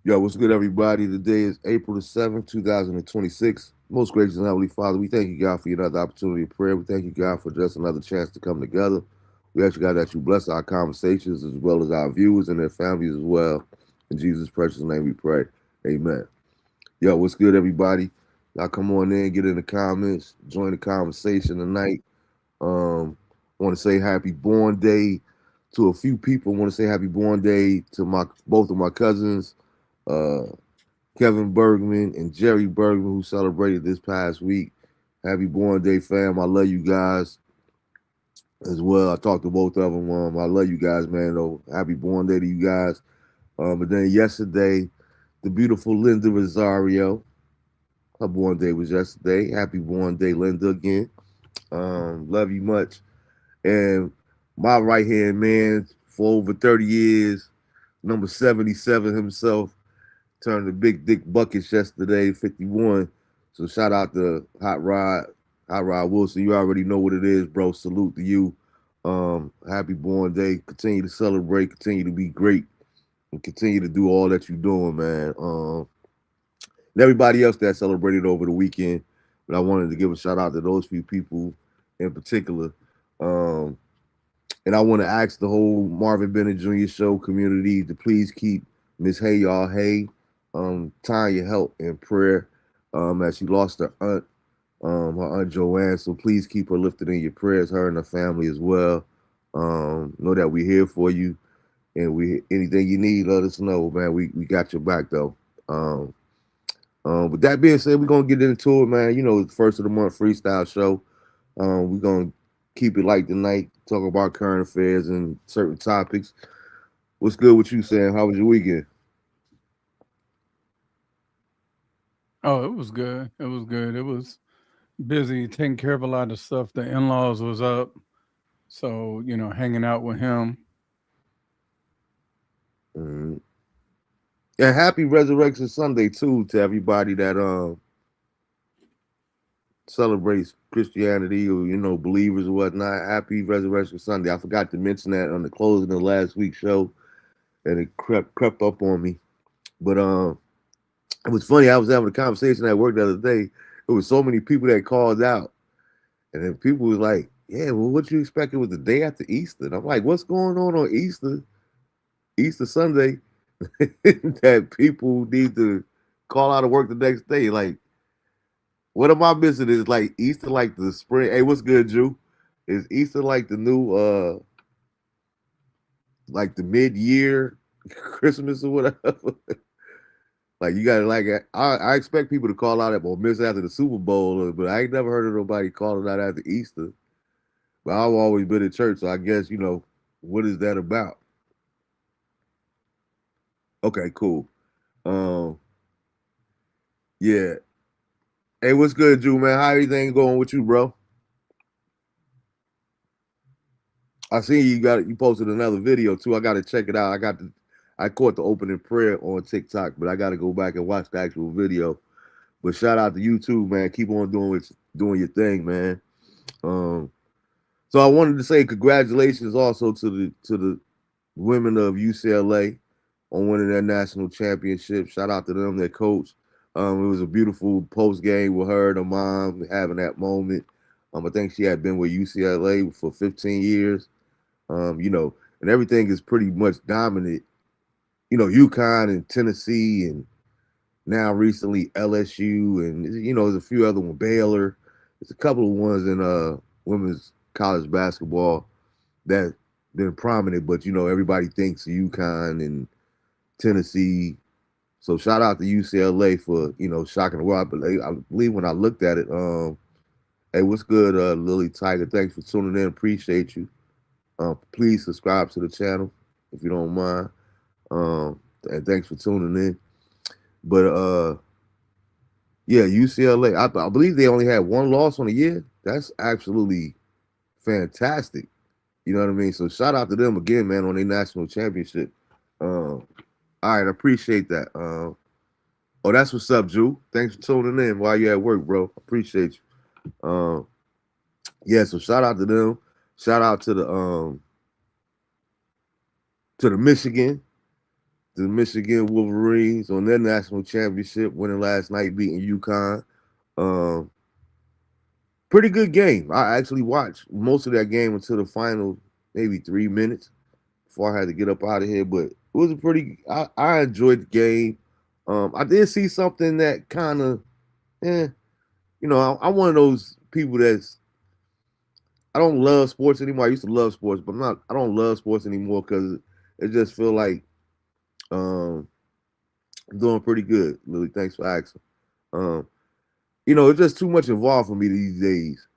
Yo, what's good, everybody? Today is April the 7th, 2026. Most gracious and Heavenly Father, we thank you, God, for another opportunity of prayer. We thank you, God, for just another chance to come together. We ask you, God, that you bless our conversations as well as our viewers and their families as well. In Jesus' precious name we pray. Amen. Yo, what's good, everybody? Y'all come on in, get in the comments, join the conversation tonight. I want to say happy born day to a few people. I want to say happy born day to my both of my cousins, uh, Kevin Bergman and Jerry Bergman, who celebrated this past week. Happy born day, fam. I love you guys as well. I talked to both of them. I love you guys, man. Though, happy born day to you guys. But then yesterday, the beautiful Linda Rosario, her born day was yesterday. Happy born day, Linda, again. Love you much. And my right hand man for over 30 years, number 77 himself, turned the big dick buckets yesterday, 51. So shout out to Hot Rod Wilson. You already know what it is, bro. Salute to you. Happy born day. Continue to celebrate, continue to be great, and continue to do all that you're doing, man. And everybody else that celebrated over the weekend. But I wanted to give a shout out to those few people in particular. Um, and I want to ask the whole Marvin Bennett Jr. show community to please keep Miss Hey Y'all Hey, Tanya help in prayer, as she lost her aunt Joanne. So please keep her lifted in your prayers, her and her family as well. Know that we're here for you, and we anything you need, let us know, man. We got your back though. Um, with that being said, we're gonna get into it, man. You know, the first of the month freestyle show. We're gonna keep it light tonight, talk about current affairs and certain topics. What's good with you, Sam? How was your weekend? Oh, it was good. It was good. It was busy taking care of a lot of stuff. The in-laws was up, so hanging out with him. Mm. And happy Resurrection Sunday too to everybody that celebrates Christianity or believers or whatnot. Happy Resurrection Sunday. I forgot to mention that on the closing of last week's show, and it crept up on me. But it was funny. I was having a conversation at work the other day. There was so many people that called out, and then people was like, "Yeah, well, what you expected was the day after Easter?" And I'm like, "What's going on Easter, Easter Sunday, that people need to call out of work the next day? Like, what am I missing? Is like Easter like the spring? Hey, what's good, Drew? Is Easter like the new like the mid year Christmas or whatever?" Like you gotta like I expect people to call out at or miss after the Super Bowl, but I ain't never heard of nobody calling out after Easter. But I've always been in church, so I guess what is that about? Okay, cool. Um, yeah. Hey, what's good, Drew, man? How everything going with you, bro? I seen you posted another video too. I gotta check it out. I caught the opening prayer on TikTok, but I gotta go back and watch the actual video. But shout out to you too, man. Keep on doing your thing, man. Um, so I wanted to say congratulations also to the women of UCLA on winning their national championship. Shout out to them, their coach. It was a beautiful post game with her and her mom having that moment. I think she had been with UCLA for 15 years. And everything is pretty much dominant. UConn and Tennessee, and now recently LSU, and there's a few other ones, Baylor. There's a couple of ones in women's college basketball that been prominent, but everybody thinks UConn and Tennessee. So shout out to UCLA for shocking the world. I believe when I looked at it, hey, what's good, Lily Tiger? Thanks for tuning in. Appreciate you. Please subscribe to the channel if you don't mind. And thanks for tuning in. But yeah, UCLA. I believe they only had one loss on the year. That's absolutely fantastic. You know what I mean? So shout out to them again, man, on their national championship. All right, I appreciate that. Oh, that's what's up, Drew. Thanks for tuning in while you're at work, bro. Appreciate you. Yeah, so shout out to them. Shout out to the Michigan, the Michigan Wolverines on their national championship, winning last night, beating UConn. Um, Pretty good game. I actually watched most of that game until the final maybe 3 minutes before I had to get up out of here. But it was a pretty. I enjoyed the game. I did see something that kind of, eh, I'm one of those people that's I don't love sports anymore. I used to love sports, but I'm not. I don't love sports anymore because it just feel like um, I'm doing pretty good. Lily, thanks for asking. Um, it's just too much involved for me these days.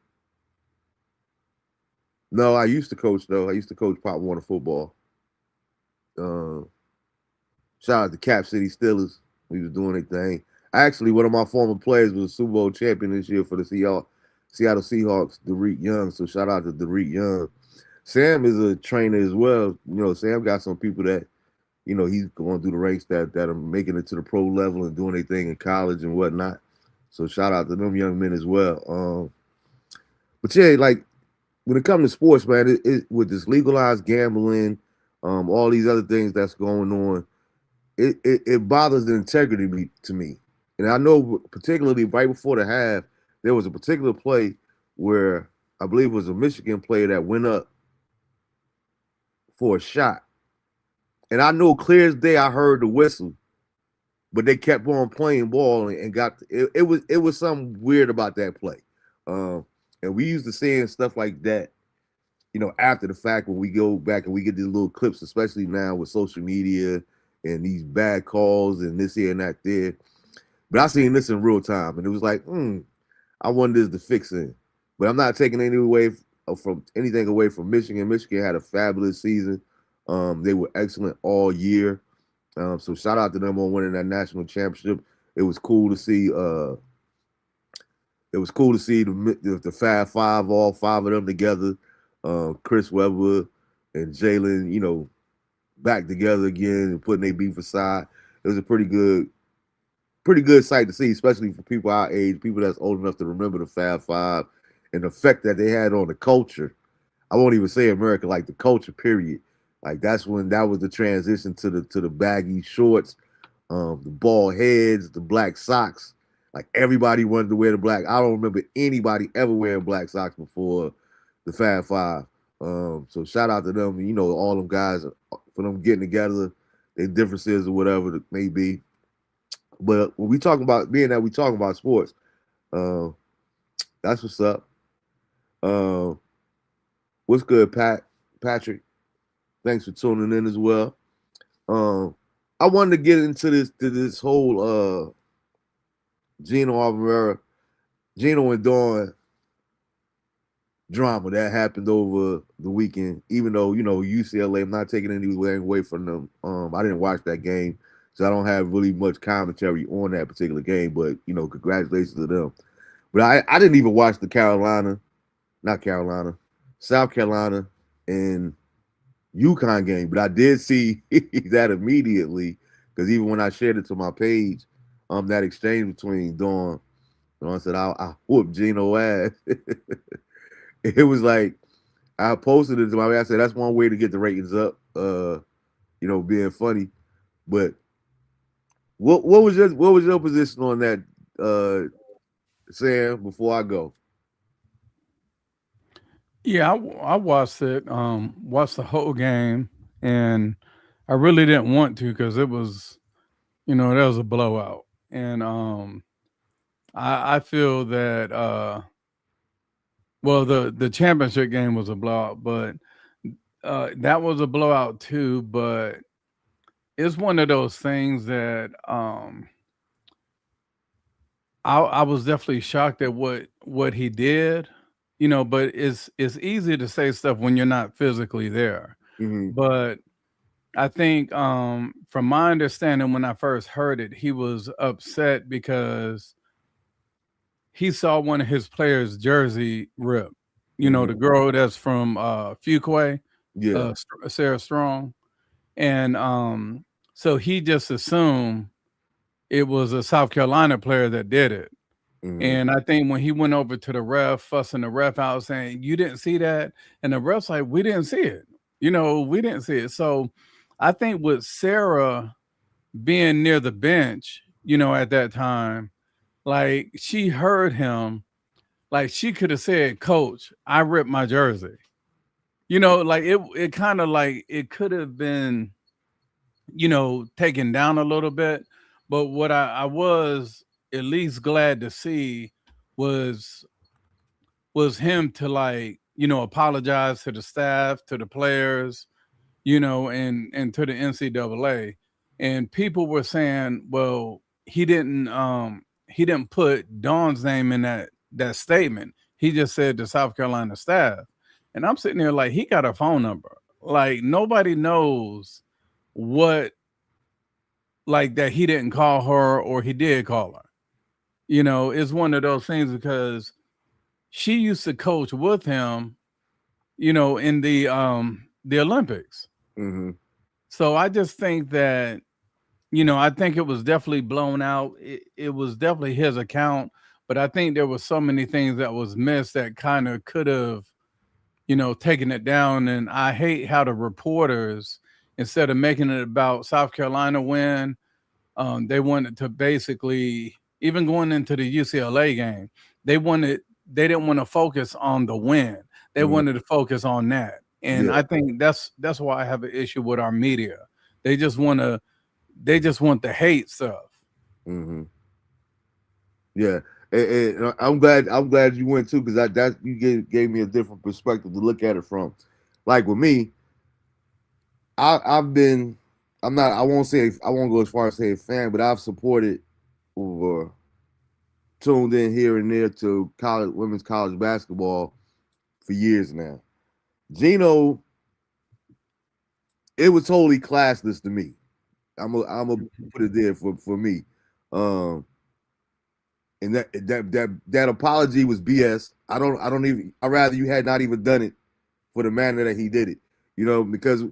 No, I used to coach though. I used to coach Pop Warner football. Uh, Shout out to Cap City Steelers. We was doing their thing. Actually, one of my former players was a Super Bowl champion this year for the Seattle Seahawks, Derek Young. So shout out to Derek Young. Sam is a trainer as well. Sam got some people that, he's going through the ranks that are making it to the pro level and doing their thing in college and whatnot. So shout out to them young men as well. But yeah, like when it comes to sports, man, with this legalized gambling, all these other things that's going on, it bothers the integrity to me. And I know particularly right before the half, there was a particular play where I believe it was a Michigan player that went up for a shot. And I know clear as day I heard the whistle, but they kept on playing ball and got it was something weird about that play. Um, and we used to seeing stuff like that, after the fact when we go back and we get these little clips, especially now with social media and these bad calls and this here and that there. But I seen this in real time, and it was like, I want this to fix it. But I'm not taking anything away from Michigan. Michigan had a fabulous season. They were excellent all year. So shout out to them on winning that national championship. It was cool to see. It was cool to see the Fab Five, all five of them together. Chris Webber and Jalen, back together again and putting their beef aside. It was a pretty good sight to see, especially for people our age, people that's old enough to remember the Fab Five and the effect that they had on the culture. I won't even say America, like the culture, period. Like that's when that was the transition to the baggy shorts, the bald heads, the black socks. Like everybody wanted to wear the black. I don't remember anybody ever wearing black socks before the Fab Five. So shout out to them, all them guys for them getting together, their differences or whatever it may be. But when we talking about being that we talking about sports, uh, that's what's up. Uh, what's good, Patrick? Thanks for tuning in as well. Um, I wanted to get into this whole Gino Alvarez, Gino and Dawn drama that happened over the weekend. Even though UCLA, I'm not taking anything away from them. I didn't watch that game, so I don't have really much commentary on that particular game. But congratulations to them. But I didn't even watch the South Carolina and UConn game. But I did see that immediately because even when I shared it to my page, that exchange between Dawn, I said I whooped Gino ass. It was like I posted it to my. I said that's one way to get the ratings up. Being funny. But what was your position on that, Sam? Before I go, Yeah, I watched it, watched the whole game, and I really didn't want to because it was, that was a blowout, and I feel that well, the championship game was a blowout, but that was a blowout too. But it's one of those things that I was definitely shocked at what he did, but it's easy to say stuff when you're not physically there. mm-hmm, But I think from my understanding when I first heard it, he was upset because he saw one of his players' jersey rip. The mm-hmm, girl that's from Fuquay, yeah, Sarah Strong, and so he just assumed it was a South Carolina player that did it. mm-hmm, And I think when he went over to the ref, fussing the ref out, saying, "You didn't see that," and the ref's like, "We didn't see it. We didn't see it." So I think with Sarah. being near the bench, at that time, like she heard him, like she could have said, "Coach, I ripped my jersey." Like it kind of like it could have been, taken down a little bit. But what I was at least glad to see was him to, like, apologize to the staff, to the players, and to the NCAA. And people were saying, well, he didn't put Dawn's name in that statement. He just said the South Carolina staff. And I'm sitting there like, he got a phone number. Like, nobody knows what, like, that he didn't call her or he did call her. It's one of those things because she used to coach with him, in the Olympics. Mm-hmm. So I just think that, I think it was definitely blown out. It was definitely his account, but I think there was so many things that was missed that kind of could have, taken it down. And I hate how the reporters, instead of making it about South Carolina win, they wanted to basically, even going into the UCLA game, they didn't want to focus on the win. They Mm-hmm. wanted to focus on that. And Yeah. I think that's why I have an issue with our media. They just want to they just want the hate stuff. Mm-hmm. Yeah. And I'm glad you went too, because that you gave me a different perspective to look at it from. Like with me, I've been I'm not I won't go as far as say a fan, but I've supported or tuned in here and there to women's college basketball for years now. Gino, it was totally classless to me. I'm a put it there for me. Um, and that apology was BS. I don't even. I rather you had not even done it for the manner that he did it. Because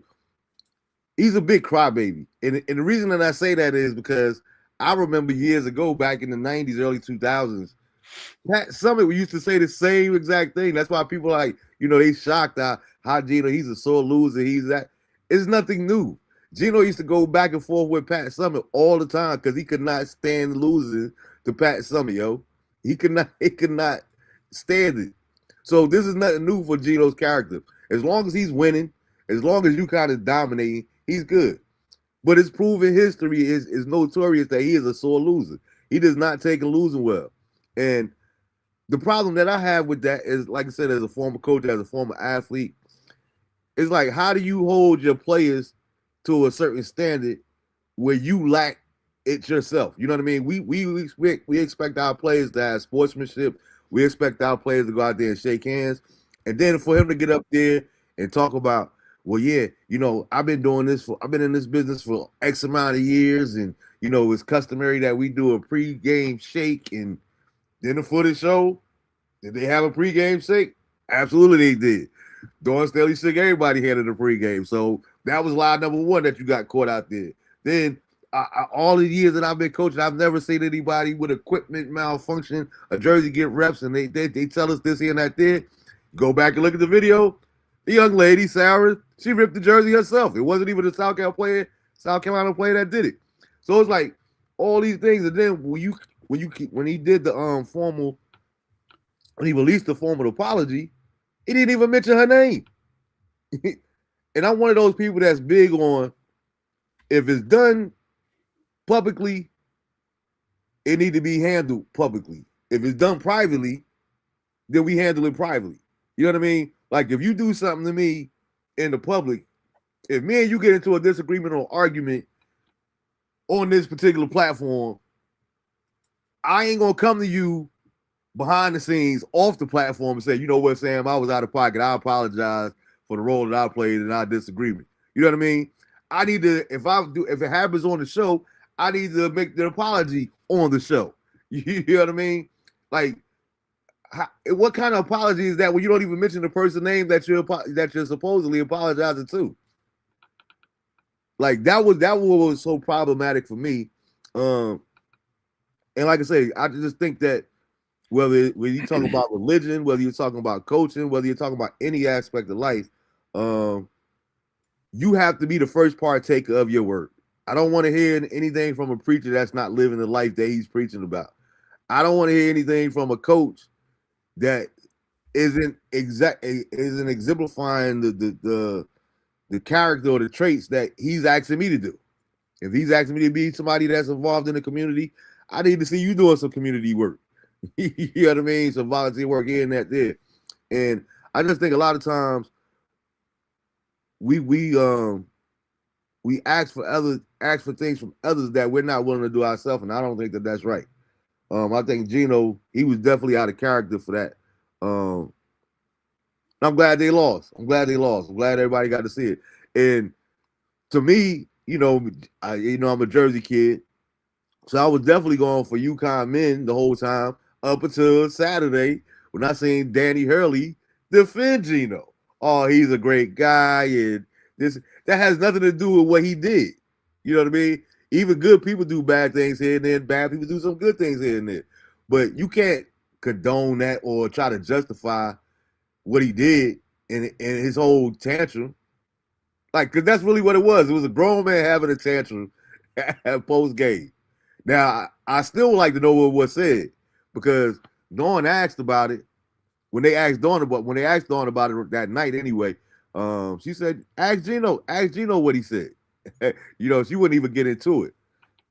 he's a big crybaby, and the reason that I say that is because I remember years ago, back in the '90s, early 2000s, Pat Summitt used to say the same exact thing. That's why people they shocked how Gino, he's a sore loser. He's that. It's nothing new. Gino used to go back and forth with Pat Summitt all the time because he could not stand losing to Pat Summitt, yo. He could not stand it. So this is nothing new for Gino's character. As long as he's winning, as long as you kind of dominating, he's good. But his proven history is notorious that he is a sore loser. He does not take a losing well. And the problem that I have with that is, like I said, as a former coach, as a former athlete, it's like, how do you hold your players to a certain standard where you lack it yourself? You know what I mean? We expect our players to have sportsmanship. We expect our players to go out there and shake hands. And then for him to get up there and talk about, well, yeah, I've been in this business for X amount of years, and it's customary that we do a pregame shake. And then the footage show, did they have a pregame shake? Absolutely, they did. Dawn Staley shook everybody hand in the pregame. So that was lie number one that you got caught out there. Then all the years that I've been coaching, I've never seen anybody with equipment malfunction, a jersey get reps, and they tell us this here and that there. Go back and look at the video. The young lady, Sarah, she ripped the jersey herself. It wasn't even the South Carolina player that did it. So it's like all these things. And then when he did the when he released the formal apology, he didn't even mention her name. And I'm one of those people that's big on, if it's done publicly, it need to be handled publicly. If it's done privately, then we handle it privately. You know what I mean? Like, if you do something to me in the public, if me and you get into a disagreement or argument on this particular platform, I ain't gonna come to you behind the scenes off the platform and say, you know what, Sam, I was out of pocket. I apologize for the role that I played in our disagreement. You know what I mean? I need to, if it happens on the show, I need to make the apology on the show. You know what I mean? Like, what kind of apology is that when you don't even mention the person's name that you're supposedly apologizing to? Like, that was so problematic for me. And like I say, I just think that whether you talk about religion, whether you're talking about coaching, whether you're talking about any aspect of life, you have to be the first partaker of your word. I don't want to hear anything from a preacher that's not living the life that he's preaching about. I don't want to hear anything from a coach that isn't exemplifying the character or the traits that he's asking me to do. If he's asking me to be somebody that's involved in the community, I need to see you doing some community work. You know what I mean? Some volunteer work here and that there. And I just think a lot of times we we um we ask for things from others that we're not willing to do ourselves, and I don't think that that's right. I think Gino, he was definitely out of character for that. Um, I'm glad they lost. I'm glad they lost. I'm glad everybody got to see it. And to me, I'm a Jersey kid, so I was definitely going for UConn men the whole time up until Saturday when I seen Danny Hurley defend Gino. Oh, he's a great guy, and this that has nothing to do with what he did. You know what I mean? Even good people do bad things here and there, and bad people do some good things here and there. But you can't condone that or try to justify what he did and his whole tantrum. Like, cause that's really what it was. It was a grown man having a tantrum at post game. Now, I still would like to know what was said because Dawn asked about it when they asked Dawn about it that night anyway. She said, ask Gino what he said. She wouldn't even get into it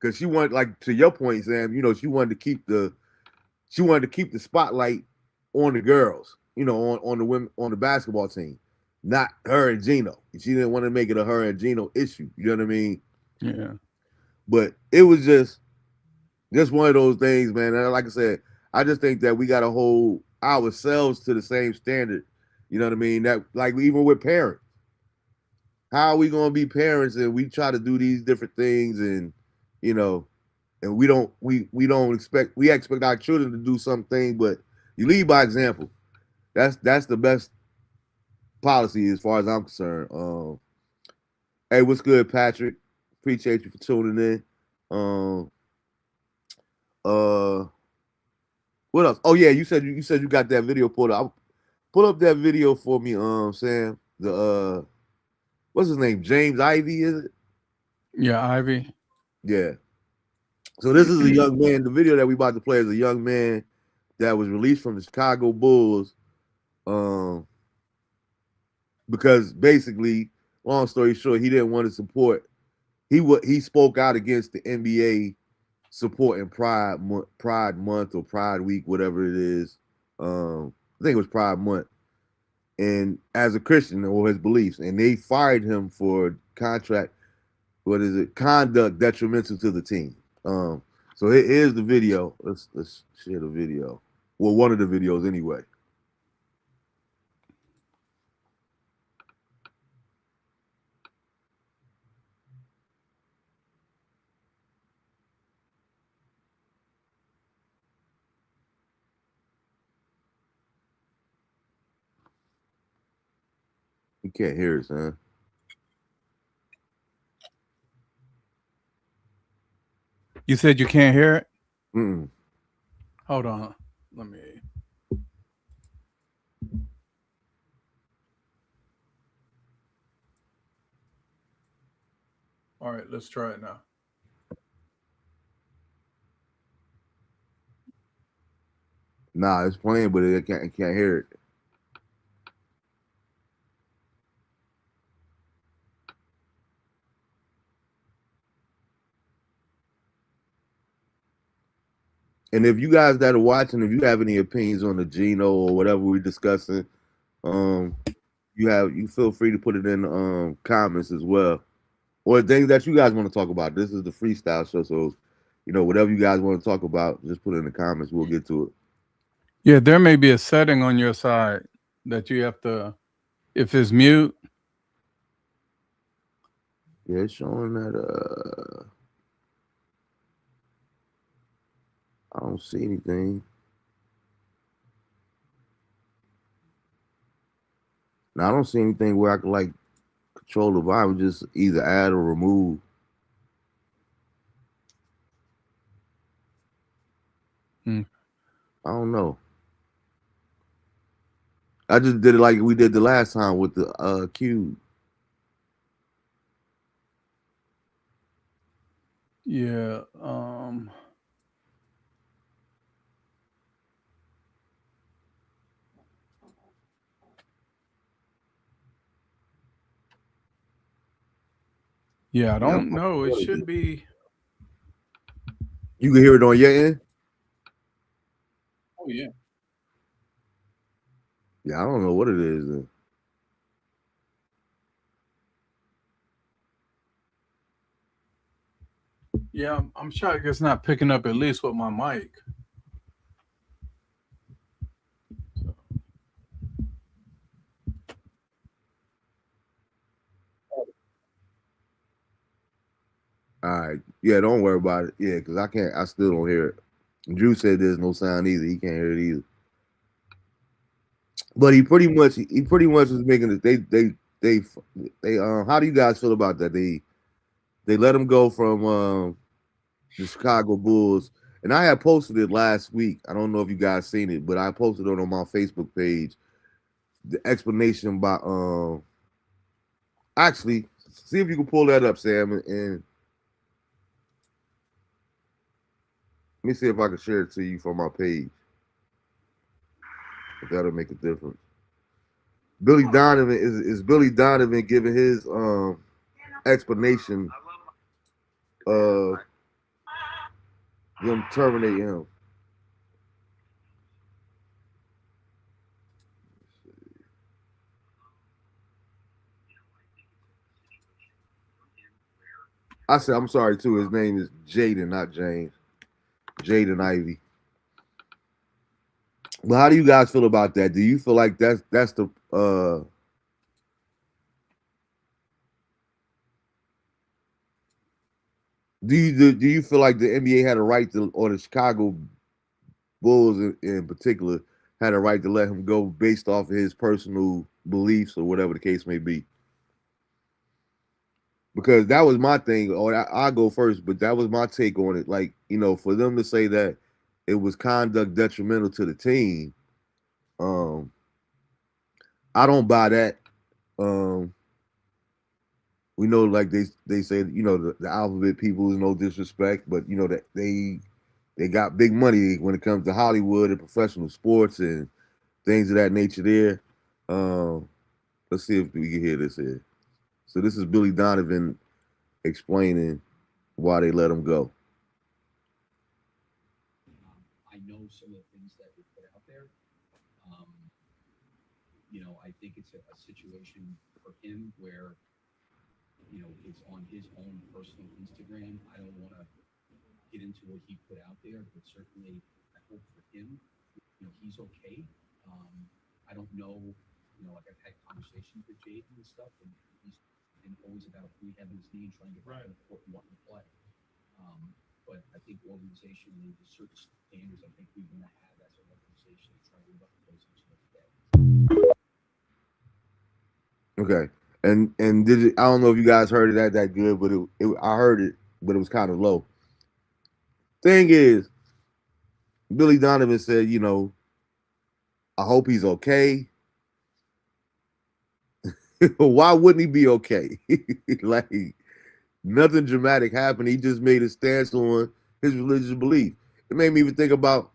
because she wanted, like to your point, Sam. She wanted to keep the spotlight on the girls. On the women on the basketball team, not her and Gino. She didn't want to make it a her and Gino issue. You know what I mean? Yeah. But it was just one of those things, man. And like I said, I just think that we got to hold ourselves to the same standard. You know what I mean? That like even with parents, how are we going to be parents and we try to do these different things and you know, and we don't expect our children to do something, but you lead by example. That's the best policy as far as I'm concerned. Hey, what's good, Patrick? Appreciate you for tuning in. Um, uh, what else? Oh yeah, you said you got that video pulled up. Pull up that video for me, Sam. The what's his name? James Ivy, is it? Yeah, Ivy. Yeah. So this is a young man. The video that we about to play is a young man that was released from the Chicago Bulls. Um, because basically, long story short, he didn't want to support. He spoke out against the NBA supporting Pride Month or Pride Week, whatever it is. I think it was Pride Month, and as a Christian or his beliefs, and they fired him for contract. What is it? Conduct detrimental to the team. So here's the video. Let's share the video. Well, one of the videos anyway. You can't hear it, son. You said you can't hear it? Mm-mm. Hold on. Let me. All right, let's try it now. Nah, it's playing, but I can't hear it. And if you guys that are watching, if you have any opinions on the Geno or whatever we're discussing, um, you feel free to put it in comments as well, or things that you guys want to talk about. This is the freestyle show, so whatever you guys want to talk about, just put it in the comments. We'll get to it. Yeah, there may be a setting on your side that you have to, if it's mute. Yeah, it's showing that. I don't see anything. Now I don't see anything where I can like control the volume. Just either add or remove. Mm. I don't know. I just did it like we did the last time with the cube. Yeah. Yeah, I Yeah, don't know. It should be. you can hear it on your end. Oh yeah. Yeah, I don't know what it is. Yeah, I'm shocked it's not picking up at least with my mic. All right. Yeah, don't worry about it. Yeah, because I can't. I still don't hear it. Drew said there's no sound either. He can't hear it either. But he pretty much was making it. They. How do you guys feel about that? They let him go from the Chicago Bulls, and I had posted it last week. I don't know if you guys seen it, but I posted it on my Facebook page. The explanation by actually see if you can pull that up, Sam, and let me see if I can share it to you from my page. If that'll make a difference. Billy Donovan is Billy Donovan giving his explanation of them terminating him. I said I'm sorry too. His name is Jaden, not James. Jaden Ivy. But how do you guys feel about that? Do you feel like that's the do you feel like the NBA had a right to, or the Chicago Bulls in particular had a right to let him go based off of his personal beliefs or whatever the case may be? Because that was my thing. Or I'll go first, but that was my take on it. Like, for them to say that it was conduct detrimental to the team, um, I don't buy that. Um, we know, like they say, the alphabet people is no disrespect, but that they got big money when it comes to Hollywood and professional sports and things of that nature. There, um, let's see if we can hear this here. So this is Billy Donovan explaining why they let him go. Okay, and did it, I don't know if you guys heard it that good, but I heard it, but it was kind of low. Thing is, Billy Donovan said, I hope he's okay. Why wouldn't he be okay? Like nothing dramatic happened. He just made a stance on his religious belief. It made me even think about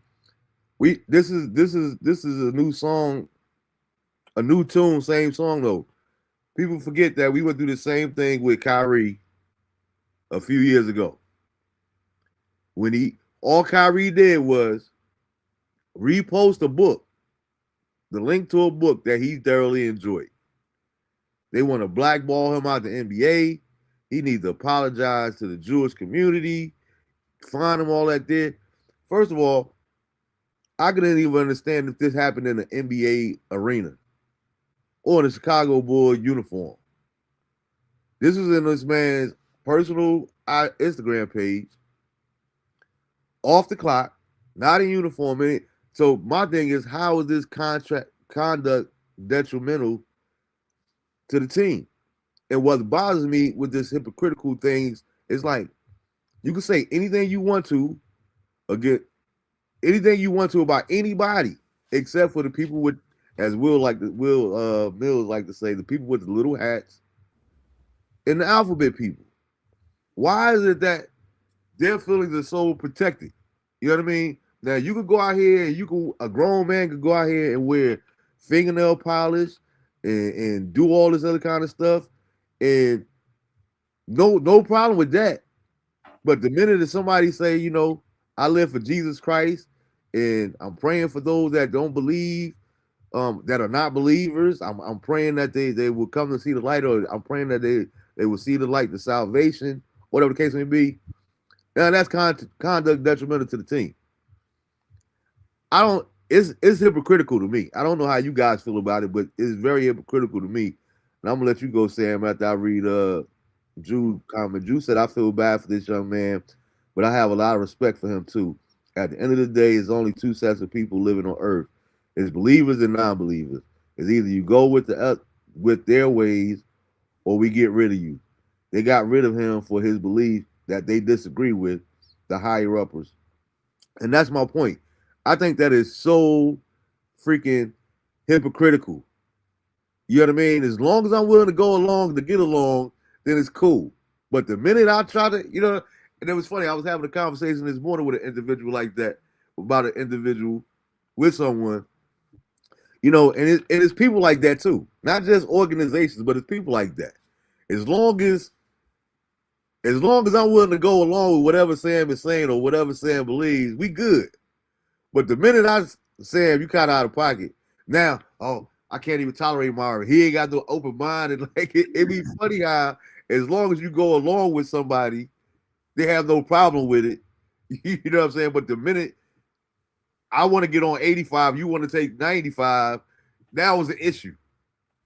we. This is a new song, a new tune, same song though. People forget that we went through the same thing with Kyrie a few years ago. When all Kyrie did was repost a book, the link to a book that he thoroughly enjoyed. They want to blackball him out the NBA. He needs to apologize to the Jewish community, find him all that there. First of all, I couldn't even understand if this happened in an NBA arena or in a Chicago Bull uniform. This was in this man's personal Instagram page, off the clock, not in uniform. So my thing is, how is this contract conduct detrimental to the team? And what bothers me with this hypocritical things is like you can say anything you want to, again, anything you want to about anybody, except for the people with, as Will Mills like to say, the people with the little hats and the alphabet people. Why is it that their feelings are so protected. You know what I mean? Now you could go out here and a grown man could go out here and wear fingernail polish and do all this other kind of stuff, and no problem with that. But the minute that somebody say, I live for Jesus Christ and I'm praying for those that don't believe, that are not believers, I'm praying that they will come to see the light, or I'm praying that they will see the light, the salvation, whatever the case may be. Now that's conduct detrimental to the team. I don't. It's hypocritical to me. I don't know how you guys feel about it, but it's very hypocritical to me. And I'm gonna let you go, Sam, after I read Jude comment. Jude said, I feel bad for this young man, but I have a lot of respect for him too. At the end of the day, it's only two sets of people living on earth. It's believers and non-believers. It's either you go with their ways or we get rid of you. They got rid of him for his belief that they disagree with, the higher uppers. And that's my point. I think that is so freaking hypocritical. You know what I mean? As long as I'm willing to go along to get along, then it's cool. But the minute I try to, and it was funny, I was having a conversation this morning with an individual like that, about an individual with someone, and it's people like that too. Not just organizations, but it's people like that. As long as I'm willing to go along with whatever Sam is saying or whatever Sam believes, we good. But the minute Sam, you kind of out of pocket. Now, I can't even tolerate Marvin. He ain't got no open mind. And it be funny how, as long as you go along with somebody, they have no problem with it. You know what I'm saying? But the minute I want to get on 85, you want to take 95, that was an issue.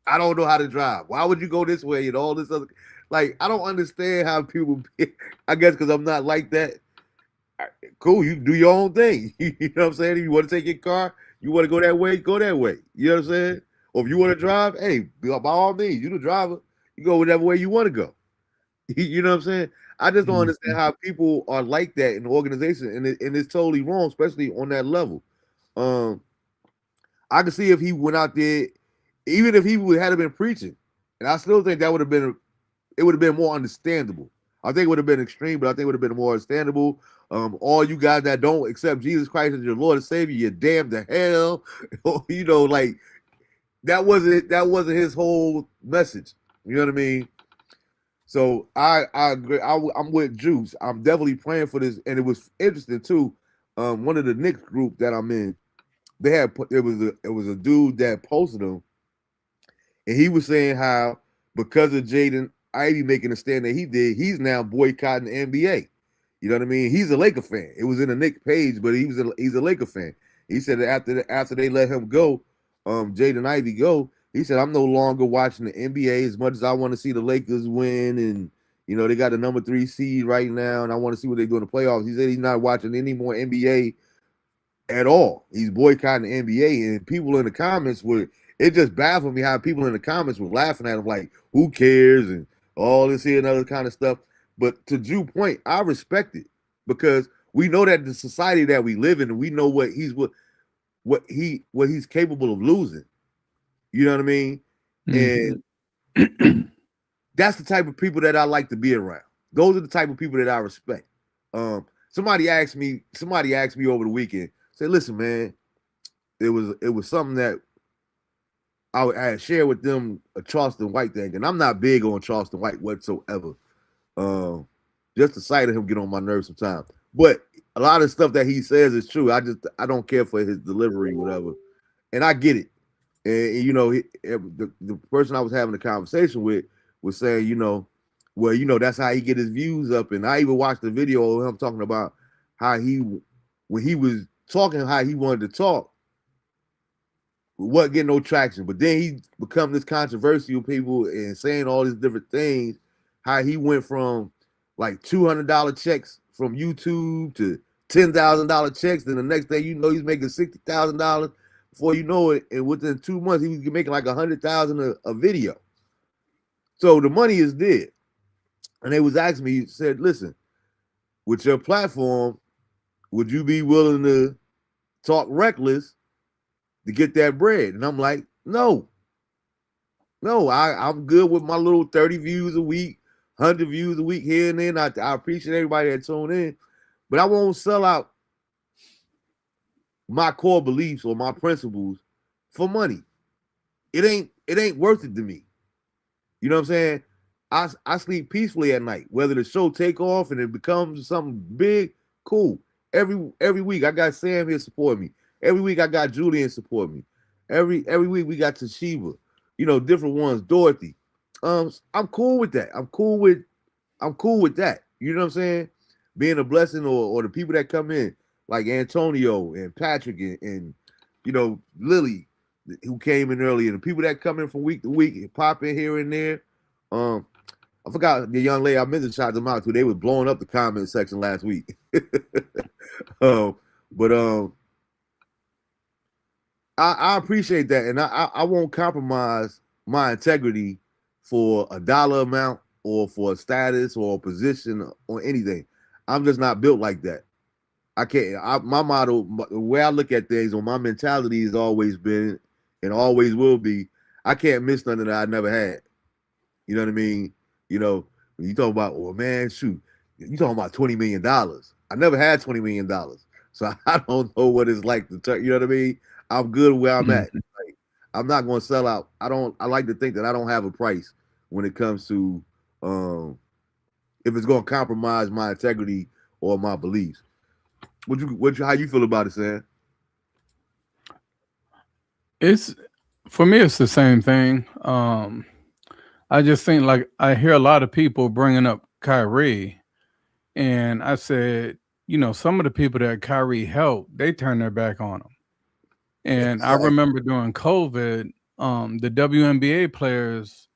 I don't know how to drive. Why would you go this way and all this other? Like, I don't understand how people, I guess because I'm not like that. Cool, you do your own thing. You know what I'm saying? If you want to take your car, you want to go that way, go that way. You know what I'm saying? Or if you want to drive, hey, by all means, you the driver. You go whatever way you want to go. You know what I'm saying? I just don't understand how people are like that in the organization, and it's totally wrong, especially on that level. I could see if he went out there, even if he had been preaching, and I still think that would have been more understandable. I think it would have been extreme, but I think it would have been more understandable. All you guys that don't accept Jesus Christ as your Lord and Savior, you're damned to hell. Like that wasn't his whole message. You know what I mean? So I agree. I'm with Juice. I'm definitely praying for this, and it was interesting too. One of the Knicks group that I'm in, it was a dude that posted them, and he was saying how because of Jaden Ivey making a stand that he did, he's now boycotting the NBA. You know what I mean? He's a Laker fan. It was in the Knicks page, but he's a Laker fan. He said that after they let him go, Jaden Ivey go, he said, I'm no longer watching the NBA as much as I want to see the Lakers win, and they got the number 3 seed right now, and I want to see what they do in the playoffs. He said he's not watching any more NBA at all. He's boycotting the NBA, and people in the comments it just baffled me how people in the comments were laughing at him like, who cares, and all this here and other kind of stuff. But to Drew's point, I respect it because we know that the society that we live in, and we know what he's capable of losing. You know what I mean? Mm-hmm. And that's the type of people that I like to be around. Those are the type of people that I respect. Somebody asked me over the weekend, say, listen, man, it was something that I had shared with them, a Charleston White thing, and I'm not big on Charleston White whatsoever. Just the sight of him get on my nerves sometimes. But a lot of stuff that he says is true. I don't care for his delivery, whatever, and I get it. And the person I was having a conversation with was saying, that's how he get his views up. And I even watched the video of him talking about how when he was talking, how he wanted to talk, wasn't getting no traction. But then he become this controversial people and saying all these different things. How he went from like $200 checks from YouTube to $10,000 checks. Then the next day, he's making $60,000. Before you know it, and within 2 months, he was making like $100,000 a video. So the money is there. And they was asking me, he said, listen, with your platform, would you be willing to talk reckless to get that bread? And I'm like, no, I'm good with my little 30 views a week, 100 views a week here and there. I appreciate everybody that tune in, but I won't sell out my core beliefs or my principles for money. It ain't worth it to me. You know what I'm saying? I sleep peacefully at night. Whether the show take off and it becomes something big, cool. Every week I got Sam here support me. Every week I got Julian support me. Every week we got Toshiba. You know, different ones. Dorothy. I'm cool with that. I'm cool with that. You know what I'm saying? Being a blessing, or the people that come in like Antonio and Patrick and you know Lily, who came in earlier, the people that come in from week to week and pop in here and there. Um, I forgot the young lady I meant to shout them out to. They was blowing up the comment section last week. um, but I appreciate that, and I won't compromise my integrity for a dollar amount or for a status or a position or anything. I'm just not built like that. I can't. My motto, the way I look at things, or my mentality has always been and always will be, I can't miss nothing that I never had. You know what I mean? You know, when you talk about, well, man, shoot, you talking about $20 million. I never had $20 million, so I don't know what it's like to turn. You know what I mean? I'm good where I'm at. Mhm. Like, I'm not going to sell out. I don't. I like to think that I don't have a price when it comes to um, if it's going to compromise my integrity or my beliefs. How you feel about it, Sam? It's for me. It's the same thing. I just think like I hear a lot of people bringing up Kyrie, and I said, some of the people that Kyrie helped, they turned their back on him. And I Exactly. remember during COVID, the WNBA players,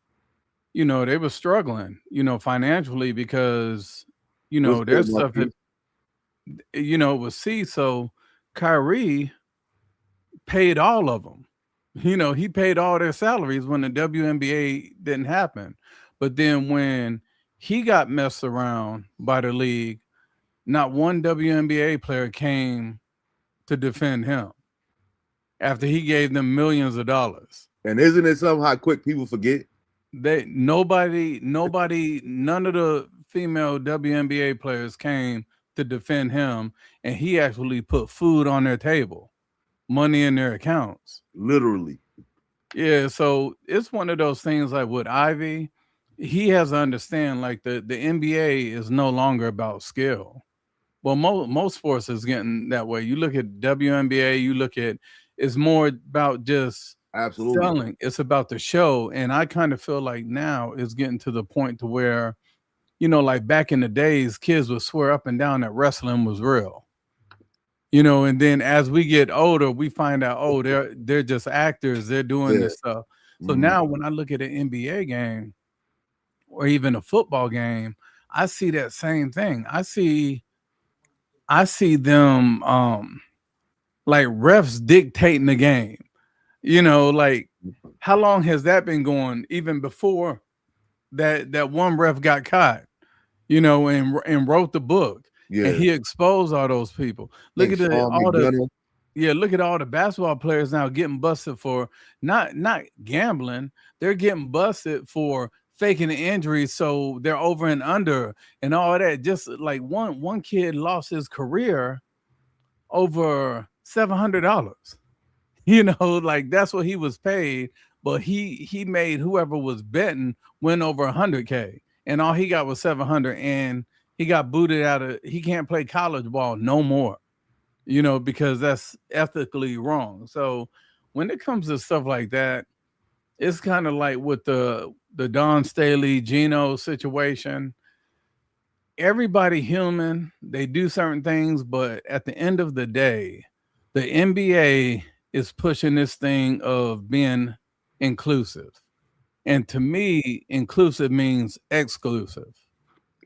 they were struggling, financially because, What's their good, stuff had, Marquis? was see. So Kyrie paid all of them. He paid all their salaries when the WNBA didn't happen. But then when he got messed around by the league, not one WNBA player came to defend him after he gave them millions of dollars. And isn't it something how quick people forget? None of the female WNBA players came to defend him, and he actually put food on their table, money in their accounts. Literally. Yeah, so it's one of those things like with Ivy, he has to understand like the NBA is no longer about skill. Well, most sports is getting that way. You look at WNBA, you look at it's more about just Absolutely. selling. It's about the show, and I kind of feel like now it's getting to the point to where like back in the days, kids would swear up and down that wrestling was real. And then as we get older, we find out, oh, they're just actors. They're doing Yeah. this stuff. So Mm-hmm. now when I look at an NBA game or even a football game, I see that same thing. I see them like refs dictating the game. Like how long has that been going even before that one ref got caught, and wrote the book and Yeah. he exposed all those people. I Look think at the Sean all the McDonough. Yeah, look at all the basketball players now getting busted for not gambling. They're getting busted for faking the injury, so they're over and under and all that. Just like one kid lost his career over $700. Like that's what he was paid, but he made whoever was betting win over 100K, and all he got was 700, and he got booted out of. He can't play college ball no more, because that's ethically wrong. So when it comes to stuff like that, it's kind of like with the Don Staley Geno situation. Everybody human, they do certain things, but at the end of the day, the NBA is pushing this thing of being inclusive. And to me, inclusive means exclusive.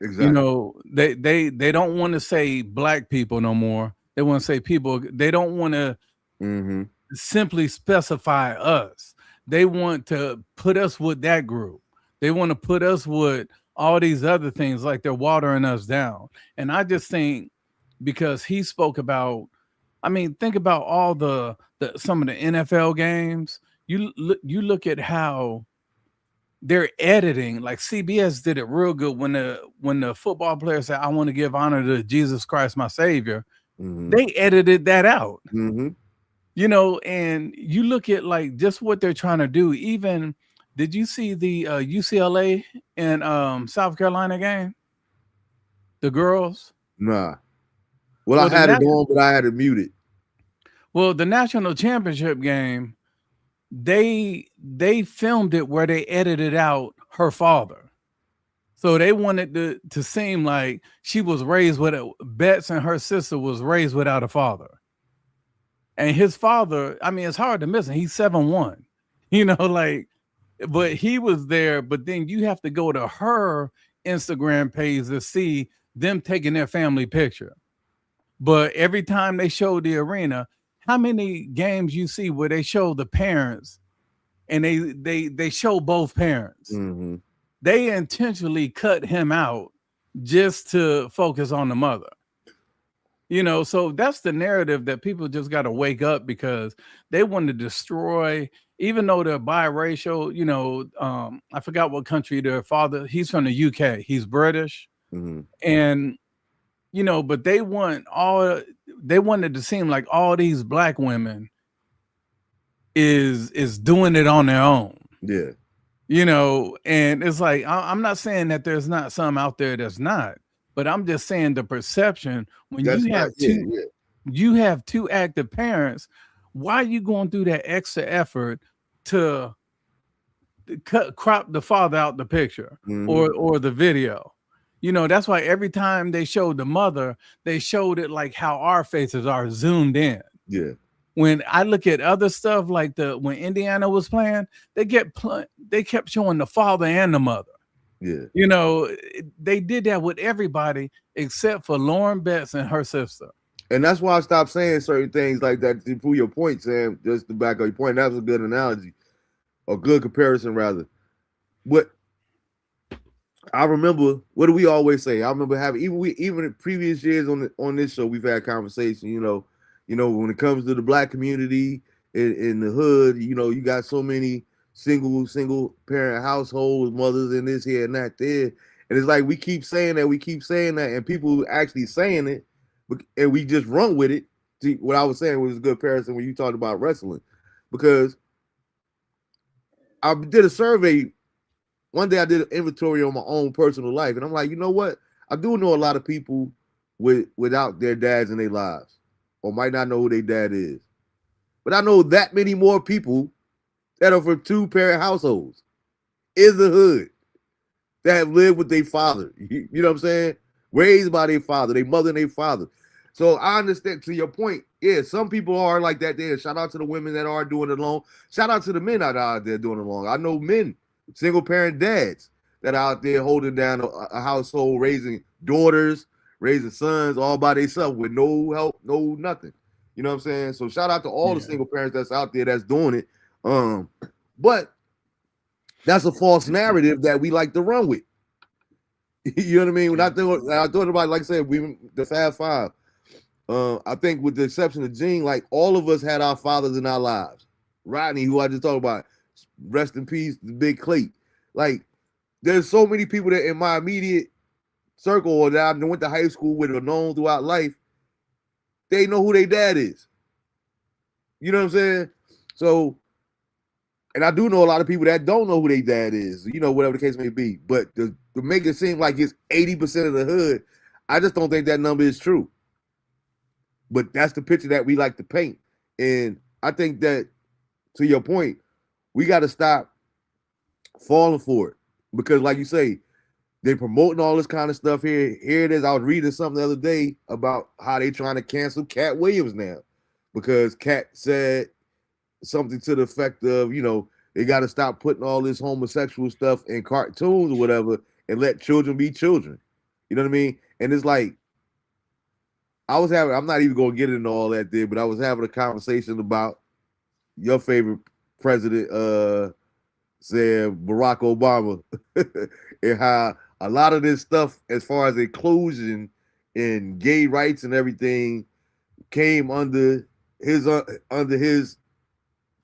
Exactly. They don't want to say black people no more. They want to say people. They don't want to Mm-hmm. simply specify us. They want to put us with that group. They want to put us with all these other things like they're watering us down. And I just think because he spoke about, I mean, think about all the some of the NFL games. You look at how they're editing. Like CBS did it real good when the football player said, "I want to give honor to Jesus Christ, my Savior." Mm-hmm. They edited that out. Mm-hmm. And you look at like just what they're trying to do. Even did you see the UCLA and South Carolina game? The girls. Nah. Well, I Well, the had it national on, but I had it muted. well the national championship game. They filmed it where they edited out her father. So they wanted to seem like she was raised with a Betts and her sister was raised without a father. And his father, I mean, it's hard to miss him. He's 7'1", like, but he was there. But then you have to go to her Instagram page to see them taking their family picture. But every time they show the arena, how many games you see where they show the parents and they show both parents? Mm-hmm. They intentionally cut him out just to focus on the mother. So that's the narrative that people just got to wake up because they want to destroy, even though they're biracial. I forgot what country their father. He's from the UK. He's British, Mm-hmm. and but they wanted to seem like all these black women is doing it on their own. Yeah. And it's like I'm not saying that there's not some out there that's not, but I'm just saying the perception when That's you not. have Yeah. two Yeah. you have two active parents, why are you going through that extra effort to crop the father out the picture Mm-hmm. or the video? That's why every time they showed the mother, they showed it like how our faces are zoomed in. Yeah. When I look at other stuff like when Indiana was playing, they kept showing the father and the mother. Yeah. They did that with everybody except for Lauren Betts and her sister. And that's why I stopped saying certain things like that to prove your point, Sam. Just to back up your point. That was a good analogy, or good comparison, rather. What I remember, what do we always say? I remember having even in previous years on this show, we've had conversations. When it comes to the black community in the hood, you got so many single parent households, mothers, and this here and that there, and it's like we keep saying that, and people actually saying it, and we just run with it. See, what I was saying was a good comparison when you talked about wrestling, because I did a survey one day. I did an inventory on my own personal life, and I'm like, you know what? I do know a lot of people without their dads in their lives, or might not know who their dad is. But I know that many more people that are from two-parent households in the hood that have lived with their father. You know what I'm saying? Raised by their father, their mother and their father. So I understand, to your point. Yeah, some people are like that there. Shout out to the women that are doing it alone. Shout out to the men out there doing it alone. I know men, single parent dads that are out there holding down a household, raising daughters, raising sons all by themselves with no help, no nothing. You know what I'm saying? So shout out to all the Yeah. single parents that's out there that's doing it. But that's a false narrative that we like to run with. You know what I mean? When I thought about, like I said, the Fab Five. I think with the exception of Gene, like all of us had our fathers in our lives. Rodney, who I just talked about, rest in peace, the big Clay. Like, there's so many people that in my immediate circle or that I went to high school with or known throughout life, they know who their dad is. You know what I'm saying? So, and I do know a lot of people that don't know who their dad is, whatever the case may be. But to make it seem like it's 80% of the hood, I just don't think that number is true. But that's the picture that we like to paint. And I think that, to your point, we got to stop falling for it. Because like you say, they promoting all this kind of stuff here. Here it is. I was reading something the other day about how they trying to cancel Cat Williams now. Because Cat said something to the effect of, they got to stop putting all this homosexual stuff in cartoons or whatever and let children be children. You know what I mean? And it's like, I'm not even going to get into all that there, but I was having a conversation about your favorite president, said Barack Obama, and how a lot of this stuff, as far as inclusion and gay rights and everything, came under his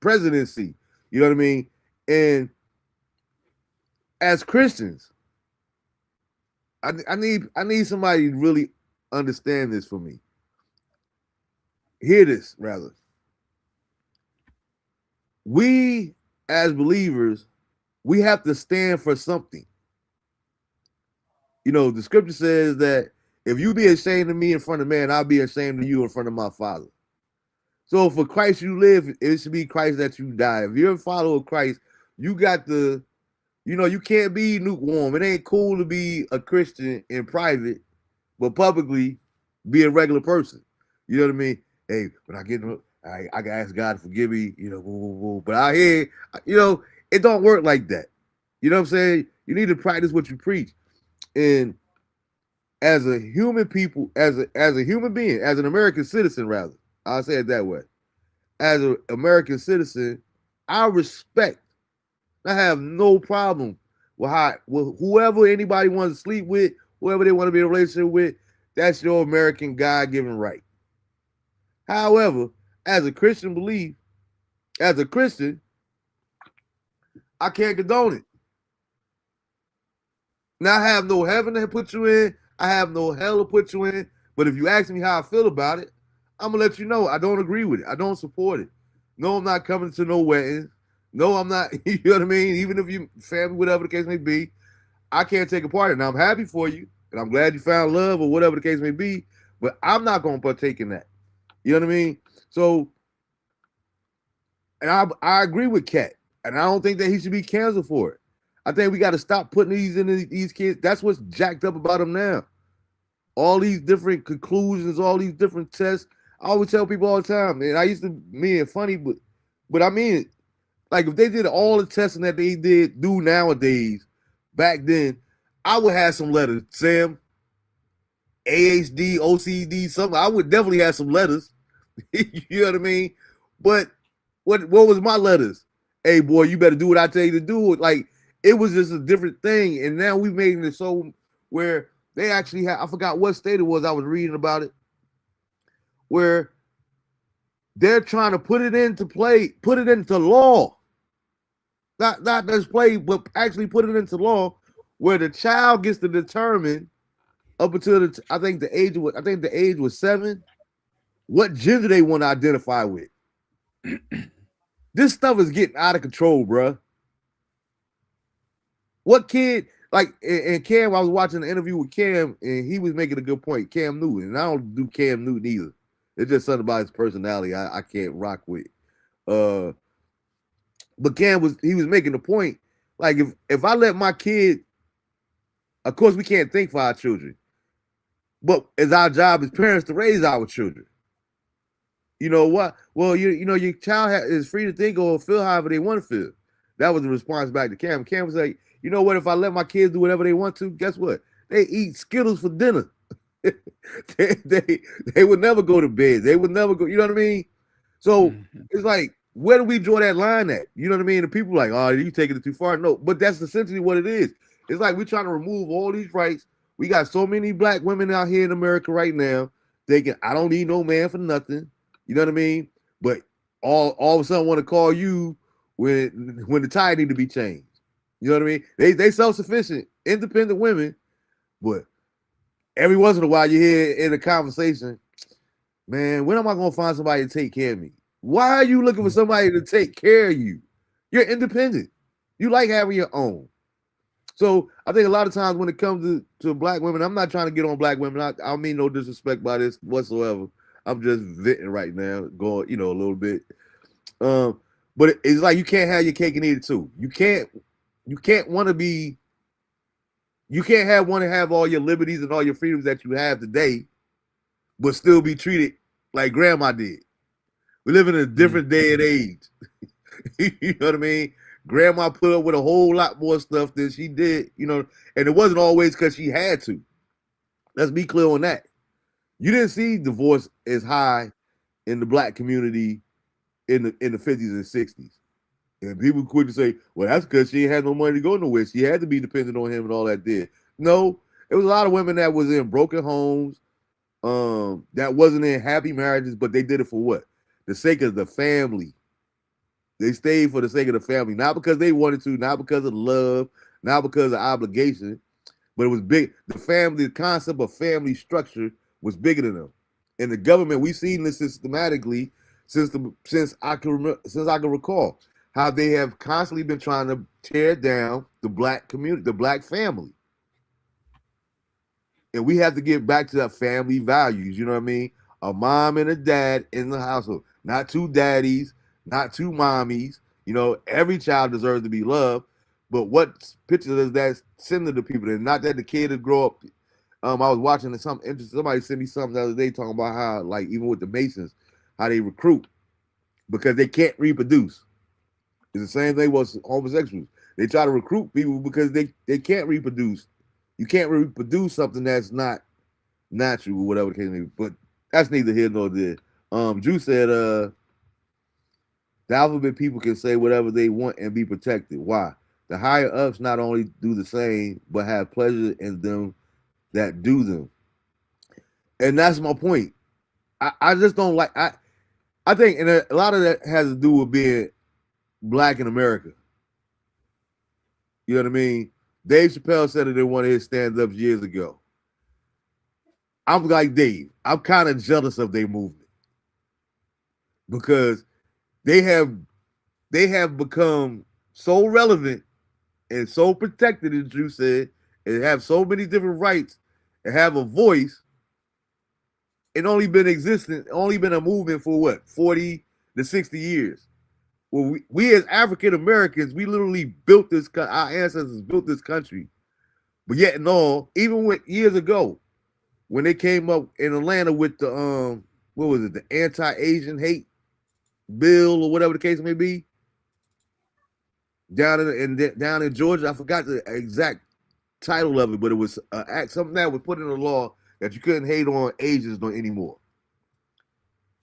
presidency. You know what I mean? And as Christians, I need somebody to really understand this for me. Hear this rather. We as believers, we have to stand for something. You know, the scripture says that if you be ashamed of me in front of man, I'll be ashamed of you in front of my Father. So for Christ you live, it should be Christ that you die. If you're a follower of Christ, you got to, you know, you can't be lukewarm. It ain't cool to be a Christian in private, but publicly be a regular person. You know what I mean? Hey, when I get, I can ask God to forgive me. You know, woo, woo, woo. But out here, you know, it don't work like that. You know what I'm saying? You need to practice what you preach. And as a human people, as a human being, as an American citizen, rather, I'll say it that way. As an American citizen, I respect. I have no problem with how with whoever anybody wants to sleep with, whoever they want to be in a relationship with. That's your American God-given right. However, as a Christian belief, as a Christian, I can't condone it. Now I have no heaven to put you in. I have no hell to put you in. But if you ask me how I feel about it, I'm gonna let you know I don't agree with it. I don't support it. No, I'm not coming to no weddings. No, I'm not. You know what I mean? Even if you family, whatever the case may be, I can't take a part in it. Now I'm happy for you, and I'm glad you found love or whatever the case may be. But I'm not gonna partake in that. You know what I mean? So, and I agree with Cat, and I don't think that he should be canceled for it. I think we got to stop putting these in these kids. That's what's jacked up about them now. All these different conclusions, all these different tests. I always tell people all the time, man. I used to mean it funny, but I mean it. Like if they did all the testing that they do nowadays, back then, I would have some letters. Sam, AHD, OCD, something. I would definitely have some letters. You know what I mean? But what was my letters? Hey boy, you better do what I tell you to do. Like it was just a different thing. And now we've made it so where they actually have, I forgot what state it was. I was reading about it, where they're trying to put it into play, put it into law. Not just play, but actually put it into law where the child gets to determine up until I think the age was 7, what gender they want to identify with. This stuff is getting out of control, bruh. What kid like and Cam? I was watching an interview with Cam, and he was making a good point. Cam Newton, and I don't do Cam Newton either. It's just something about his personality I can't rock with. But Cam was making the point. Like if I let my kid, of course we can't think for our children, but it's our job as parents to raise our children. You know what? Well, you know your child is free to think or feel however they want to feel. That was the response back to Cam. Cam was like, you know what? If I let my kids do whatever they want to, guess what? They eat Skittles for dinner. they would never go to bed. They would never go. You know what I mean? So it's like, where do we draw that line at? You know what I mean? And people are like, oh, you taking it too far. No, but that's essentially what it is. It's like we're trying to remove all these rights. We got so many black women out here in America right now thinking, I don't need no man for nothing. You know what I mean? But all of a sudden want to call you when the tide need to be changed. You know what I mean? They self-sufficient, independent women, but every once in a while you hear in a conversation, man, when am I gonna find somebody to take care of me? Why are you looking for somebody to take care of you? You're independent. You like having your own. So I think a lot of times when it comes to black women, I'm not trying to get on black women. I don't mean no disrespect by this whatsoever. I'm just venting right now, going, a little bit. But it's like you can't have your cake and eat it too. You can't want to have all your liberties and all your freedoms that you have today, but still be treated like grandma did. We live in a different day and age. You know what I mean? Grandma put up with a whole lot more stuff than she did, and it wasn't always because she had to. Let's be clear on that. You didn't see divorce as high in the black community in the 50s and 60s. And people quick to say, well, that's because she had no money to go nowhere. She had to be dependent on him and all that did. No, there was a lot of women that was in broken homes, that wasn't in happy marriages, but they did it for what? The sake of the family. They stayed for the sake of the family, not because they wanted to, not because of love, not because of obligation, but it was big. The concept of family structure was bigger than them. In the government, we've seen this systematically since I can recall how they have constantly been trying to tear down the black community, the black family, and we have to get back to that family values. You know what I mean? A mom and a dad in the household, not two daddies, not two mommies. You know, every child deserves to be loved. But what picture does that send to the people? And not that the kid would grow up. I was watching something interesting. Somebody sent me something the other day talking about how, like, even with the Masons, how they recruit because they can't reproduce. It's the same thing with homosexuals. They try to recruit people because they can't reproduce. You can't reproduce something that's not natural or whatever the case may be. But that's neither here nor there. Drew said, the alphabet people can say whatever they want and be protected. Why? The higher ups not only do the same, but have pleasure in them that do them. And that's my point. I just don't like I think and a lot of that has to do with being black in America. You know what I mean? Dave Chappelle said it in one of his stand-ups years ago. I'm like Dave. I'm kind of jealous of their movement because they have become so relevant and so protected, as Drew said, and have so many different rights and have a voice. It only been a movement for what, 40 to 60 years. Well, we as African Americans, we literally built this. Our ancestors built this country, but yet and all, even with years ago, when they came up in Atlanta with the what was it, the anti-Asian hate bill or whatever the case may be, down in Georgia, I forgot the exact title of it, but it was something that was put in the law that you couldn't hate on Asians no anymore.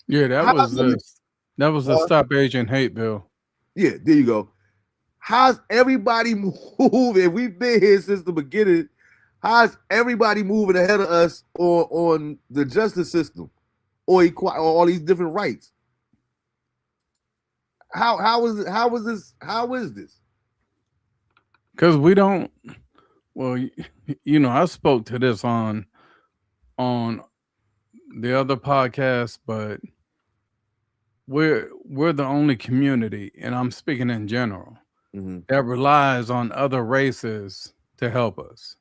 Yeah, How, that was the Stop Asian Hate bill. yeah, there you go. How's everybody moving? We've been here since the beginning. How's everybody moving ahead of us on the justice system or all these different rights? How is this? Because we don't. Well, I spoke to this on the other podcast, but we're the only community, and I'm speaking in general, that relies on other races to help us.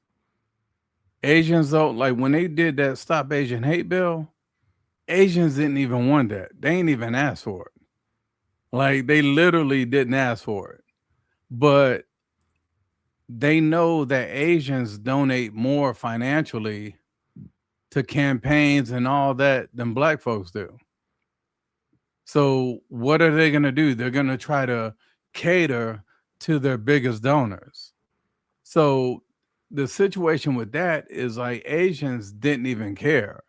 Asians, though, like when they did that Stop Asian Hate bill, Asians didn't even want that. They ain't even asked for it. Like they literally didn't ask for it. But they know that Asians donate more financially to campaigns and all that than black folks do. So what are they going to do? They're going to try to cater to their biggest donors. So the situation with that is like Asians didn't even care.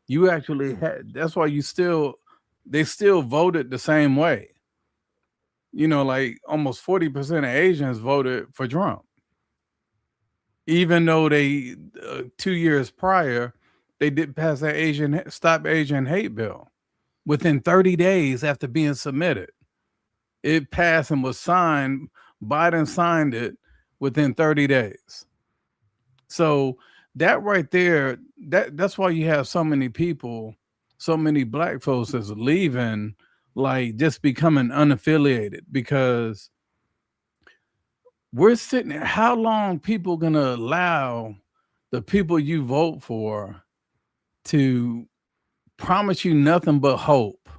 You actually had, that's why they still voted the same way. Like almost 40% of Asians voted for Trump. Even though they 2 years prior, they did pass that Stop Asian Hate bill. Within 30 days after being submitted, it passed and was signed. Biden signed it within 30 days. So that right there, that's why you have so many people, so many black folks that's leaving, like just becoming unaffiliated, because we're sitting there. How long people gonna allow the people you vote for to promise you nothing but hope,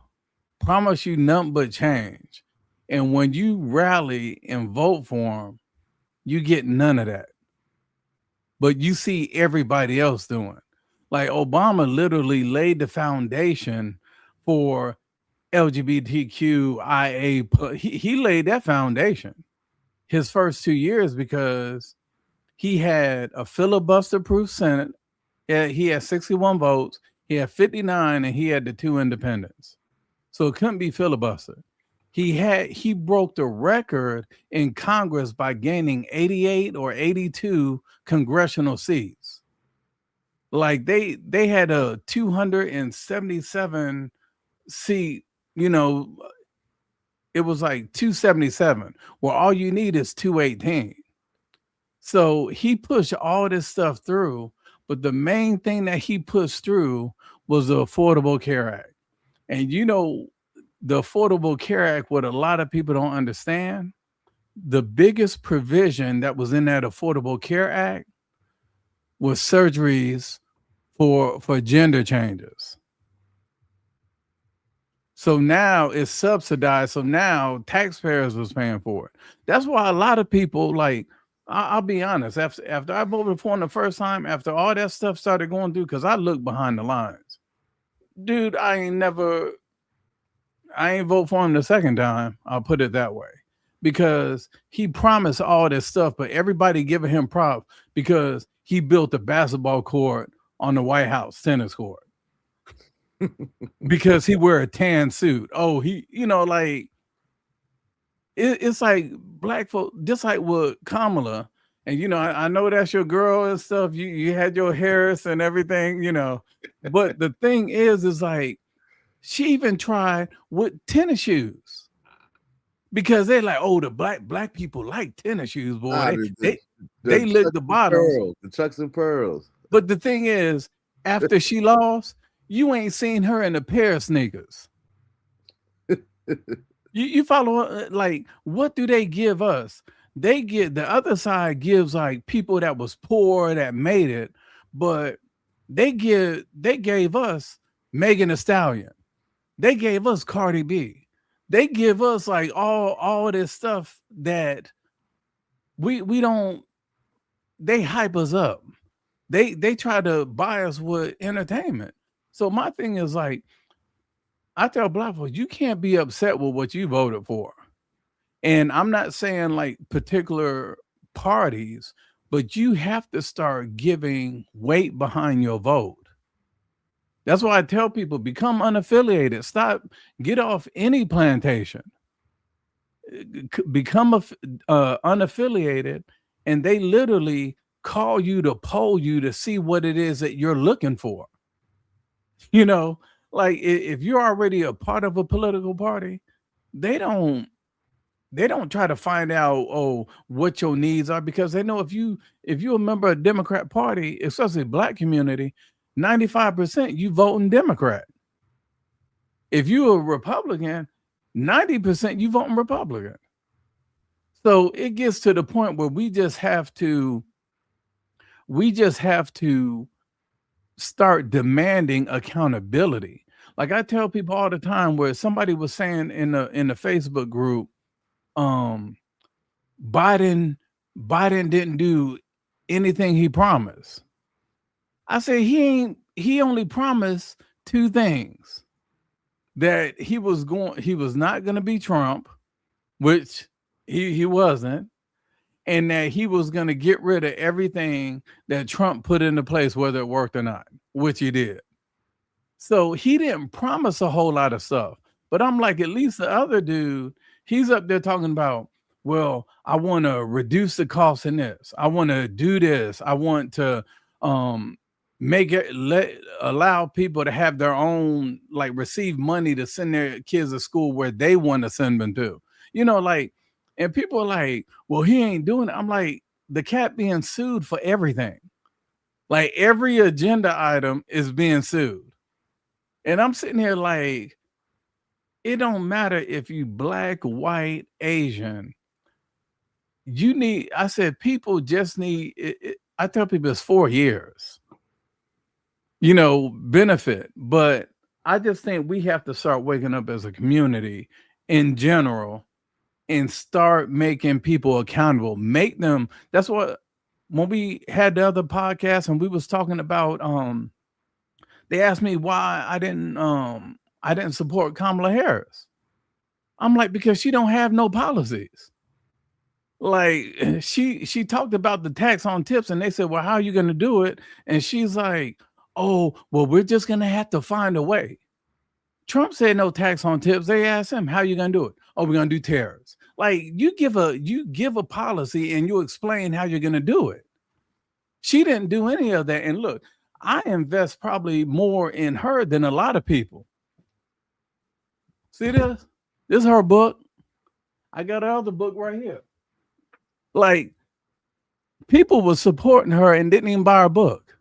promise you nothing but change, and when you rally and vote for them, you get none of that. But you see everybody else doing. Like Obama literally laid the foundation for LGBTQIA. He laid that foundation his first 2 years because he had a filibuster-proof Senate. He had 61 votes. He had 59, and he had the 2 independents. So it couldn't be filibuster. He broke the record in Congress by gaining 88 or 82 congressional seats. Like they had a 277 seat, it was like 277, where all you need is 218. So he pushed all this stuff through, but the main thing that he pushed through was the Affordable Care Act. And the Affordable Care Act, what a lot of people don't understand, the biggest provision that was in that Affordable Care Act was surgeries for gender changes. So now it's subsidized. So now taxpayers was paying for it. That's why a lot of people like. I'll be honest. After I voted for him the first time, after all that stuff started going through, because I looked behind the lines, dude. I ain't vote for him the second time. I'll put it that way, because he promised all this stuff, but everybody giving him props because he built a basketball court on the White House tennis court because he wear a tan suit. Oh, like it's like black folk, just like with Kamala. And I know that's your girl and stuff. You had your Harris and everything, But the thing is like she even tried with tennis shoes because they're like, oh, the black people like tennis shoes, boy. They lick the bottoms. The Chucks and Pearls. But the thing is, after she lost, you ain't seen her in a pair of sneakers. You follow, like, what do they give us? They get, the other side gives like people that was poor that made it, but they gave us Megan Thee Stallion. They gave us Cardi B. They give us like all this stuff that we don't. They hype us up. They try to buy us with entertainment. So my thing is like, I tell black folks, you can't be upset with what you voted for. And I'm not saying like particular parties, but you have to start giving weight behind your vote. That's why I tell people, become unaffiliated. Get off any plantation. Become unaffiliated, and they literally call you to poll you to see what it is that you're looking for. Like if you're already a part of a political party, they don't try to find out what your needs are, because they know if you're a member of Democrat Party, especially black community, 95% you voting Democrat. If you're a Republican, 90% you voting Republican. So it gets to the point where we just have to start demanding accountability. Like I tell people all the time, where somebody was saying in the Facebook group, Biden didn't do anything he promised. I say he only promised two things: that he was not going to be Trump, which he wasn't, and that he was going to get rid of everything that Trump put into place, whether it worked or not, which he did. So he didn't promise a whole lot of stuff. But I'm like, at least the other dude, he's up there talking about, well, I want to reduce the cost in this. I want to do this. I want to allow people to have their own, like, receive money to send their kids to school where they want to send them to. Like, and people are like, well, he ain't doing it. I'm like, the cat being sued for everything. Like every agenda item is being sued. And I'm sitting here like, it don't matter if you black, white, Asian. I said, people just need, I tell people it's 4 years, benefit. But I just think we have to start waking up as a community in general and start making people accountable. Make them, that's what, when we had the other podcast and we was talking about, they asked me why I didn't support Kamala Harris. I'm like, because she don't have no policies. Like she talked about the tax on tips, and they said, well, how are you going to do it? And she's like, oh, well, we're just going to have to find a way. Trump said no tax on tips. They asked him, how are you going to do it? Oh, we're going to do tariffs. Like you give a policy and you explain how you're going to do it. She didn't do any of that. And look, I invest probably more in her than a lot of people. See this? This is her book. I got another book right here. Like, People were supporting her and didn't even buy her book.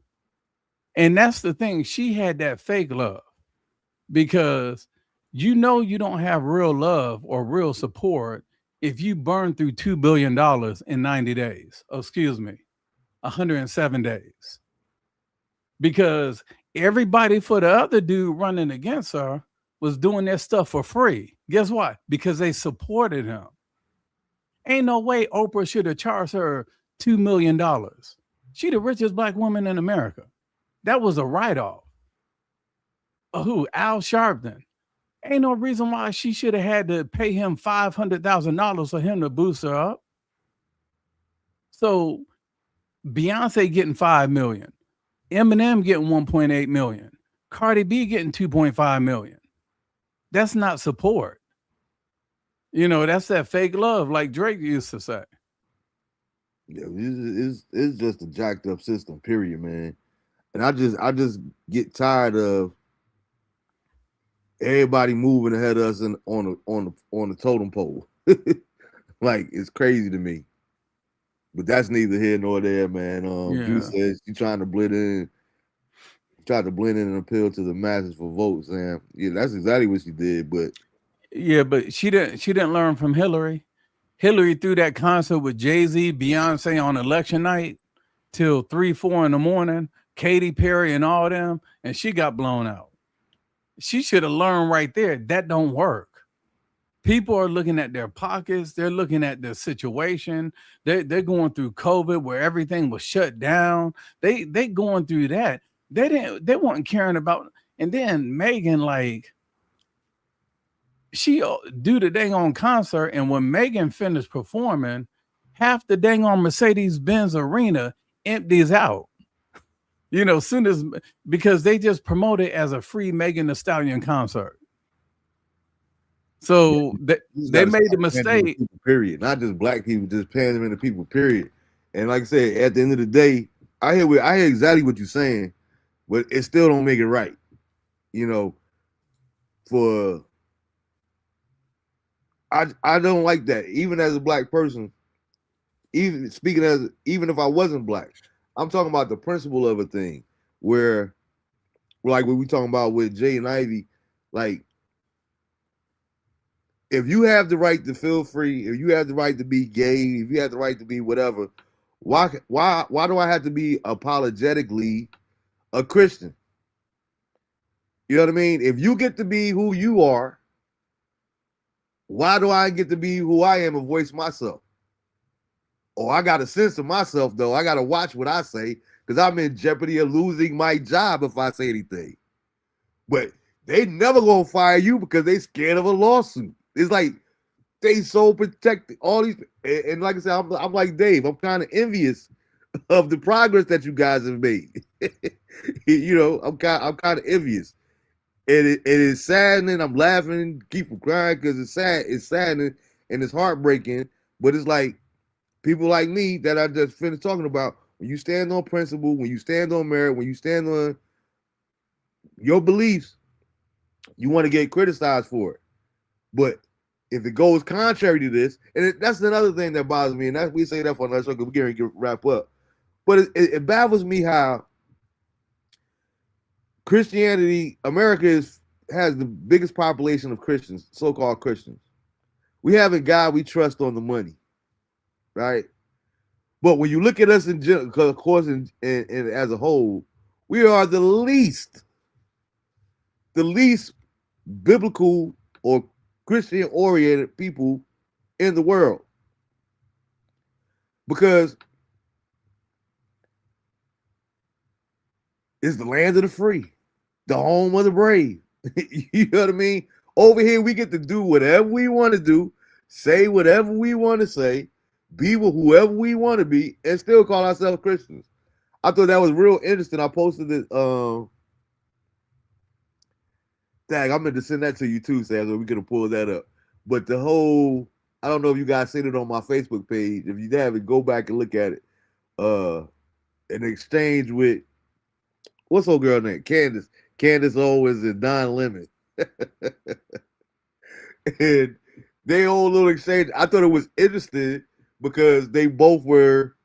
And that's the thing. She had that fake love because you don't have real love or real support if you burn through $2 billion in 90 days. Oh, excuse me, 107 days. Because everybody for the other dude running against her was doing their stuff for free. Guess what? Because they supported him. Ain't no way Oprah should have charged her $2 million. She the richest black woman in America. That was a write-off. Who? Al Sharpton. Ain't no reason why she should have had to pay him $500,000 for him to boost her up. So Beyonce getting 5 million, Eminem getting 1.8 million, Cardi B getting 2.5 million. That's not support. That's that fake love, like Drake used to say. Yeah, it's just a jacked up system, period, man. And I just get tired of everybody moving ahead of us on the totem pole. Like it's crazy to me. But that's neither here nor there, man. Juice Yeah. says she trying to blend in, tried to blend in and appeal to the masses for votes, and yeah, that's exactly what she did. But Yeah, but she didn't learn from Hillary. Hillary threw that concert with Jay-Z, Beyonce on election night till 3, 4 in the morning, Katy Perry and all them, and she got blown out. She should have learned right there that don't work. People are looking at their pockets, they're looking at the situation. They're going through COVID where everything was shut down. They going through that. They weren't caring about. And then Megan, like, she do the dang on concert, and when Megan finished performing, half the dang on Mercedes Benz arena empties out. Soon as, because they just promote it as a free Megan Thee Stallion concert. yeah, So you just they got to made the stop pandering to mistake. people, period. Not just black people, just pandering to people, period. And like I said, at the end of the day, I hear exactly what you're saying, but it still don't make it right. You know, for I don't like that. Even as a black person, even if I wasn't black, I'm talking about the principle of a thing where like what we talking about with Jay and Ivy, like if you have the right to feel free, if you have the right to be gay, if you have the right to be whatever, why do I have to be apologetically a Christian? You know what I mean? If you get to be who you are, why do I get to be who I am and voice myself? Oh, I got to censor myself though. I got to watch what I say because I'm in jeopardy of losing my job if I say anything. But they never gonna fire you because they scared of a lawsuit. It's like they so protected. All these and like I said, I'm like Dave. I'm kind of envious of the progress that you guys have made. I'm kind of envious. It is saddening. I'm laughing, keep from crying because it's sad. It's saddening and it's heartbreaking. But it's like people like me that I just finished talking about. When you stand on principle, when you stand on merit, when you stand on your beliefs, you want to get criticized for it. But if it goes contrary to this, and that's another thing that bothers me, and that we say that for another show because we're going to wrap up. But it baffles me how Christianity, America has the biggest population of Christians, so-called Christians. We have a God we trust on the money, right? But when you look at us in general, of course, in as a whole, we are the least biblical or Christian oriented people in the world because it's the land of the free, the home of the brave. You know what I mean? Over here, we get to do whatever we want to do, say whatever we want to say, be with whoever we want to be, and still call ourselves Christians. I thought that was real interesting. I posted it. Dag, I meant to send that to you too, Sam, so we could have pulled that up. But the whole, I don't know if you guys seen it on my Facebook page. If you haven't, go back and look at it. An exchange with what's old girl name? Candace Owens and Don Lemon. And they whole little exchange. I thought it was interesting because they both were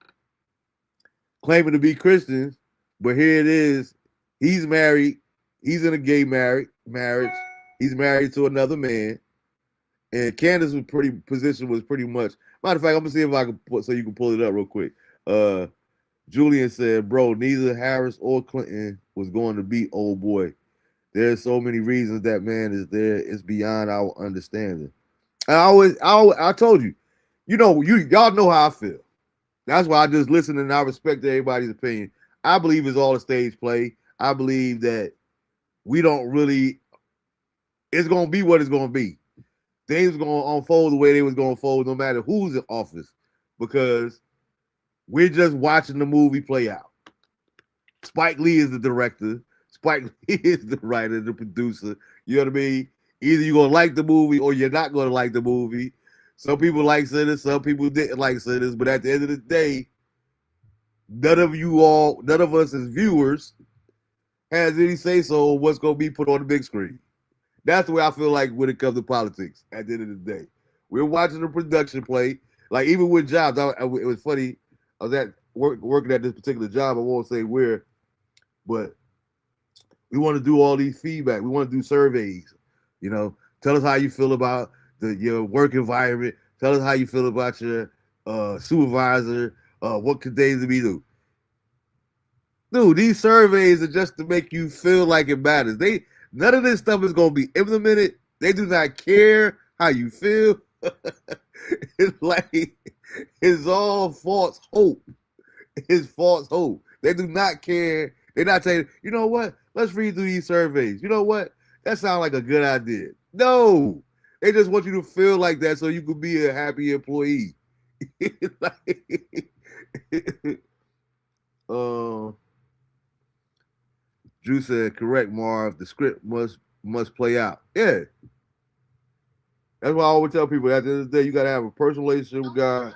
claiming to be Christians, but here it is. He's married. He's in a gay marriage. He's married to another man. And Candace was pretty much. Matter of fact, I'm gonna see if I can put so you can pull it up real quick. Uh Julian said, "Bro, neither Harris or Clinton was going to beat old boy. There's so many reasons that man is there. It's beyond our understanding." I told you, y'all know how I feel. That's why I just listen and I respect everybody's opinion. I believe it's all a stage play. I believe that we don't really. It's gonna be what it's gonna be. Things are gonna unfold the way they was gonna unfold, no matter who's in office, because we're just watching the movie play out. Spike Lee is the director. Spike Lee is the writer, the producer. You know what I mean? Either you're gonna like the movie or you're not gonna like the movie. Some people like Sinners, some people didn't like Sinners, but at the end of the day, none of us as viewers has any say so on what's gonna be put on the big screen. That's the way I feel like when it comes to politics. At the end of the day, we're watching the production play. Like even with jobs, it was funny. I was working at this particular job. I won't say where, but we want to do all these feedback. We want to do surveys. Tell us how you feel about your work environment. Tell us how you feel about your supervisor. What could they be do? Dude, these surveys are just to make you feel like it matters. None of this stuff is going to be implemented. They do not care how you feel. It's like it's all false hope. It's false hope. They do not care. They're not saying, you know what? Let's read through these surveys. You know what? That sounds like a good idea. No. They just want you to feel like that so you could be a happy employee. Drew said, correct, Marv. The script must play out. Yeah. That's why I always tell people at the end of the day, you got to have a personal relationship with God,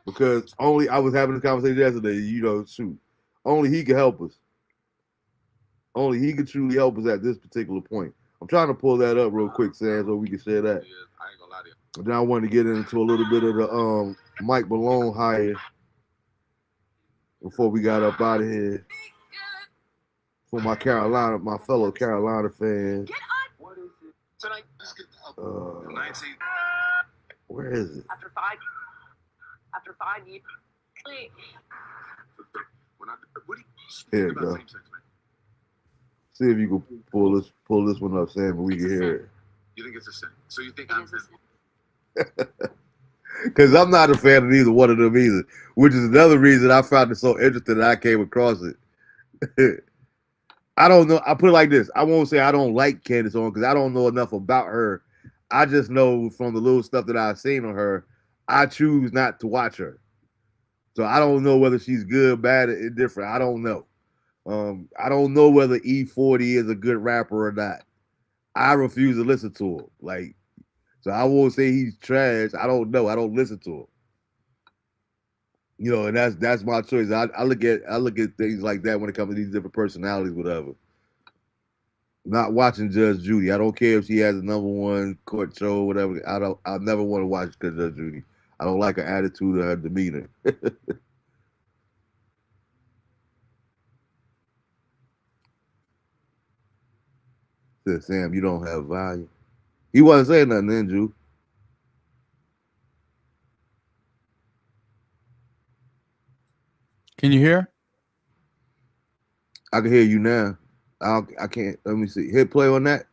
because I was having this conversation yesterday, shoot, only he can help us. Only he can truly help us at this particular point. I'm trying to pull that up real quick, Sam, so we can share that. And then I wanted to get into a little bit of the Mike Malone hire before we got up out of here. For my fellow Carolina fans. Where is it? After five years. Here you go. See if you can pull this one up, Sam, but we can hear it. You think it's a sin? So you think I'm because I'm not a fan of either one of them either, which is another reason I found it so interesting that I came across it. I don't know. I put it like this. I won't say I don't like Candace Owens because I don't know enough about her. I just know from the little stuff that I've seen on her, I choose not to watch her. So I don't know whether she's good, bad, or indifferent. I don't know. I don't know whether E40 is a good rapper or not. I refuse to listen to him. So I won't say he's trash. I don't know. I don't listen to him. And that's my choice. I look at things like that when it comes to these different personalities, whatever. Not watching Judge Judy. I don't care if she has a #1 court show or whatever. I never want to watch Judge Judy. I don't like her attitude or her demeanor. Said, Sam, you don't have value. He wasn't saying nothing then, Drew. Can you hear? I can hear you now. I can't. Let me see. Hit play on that.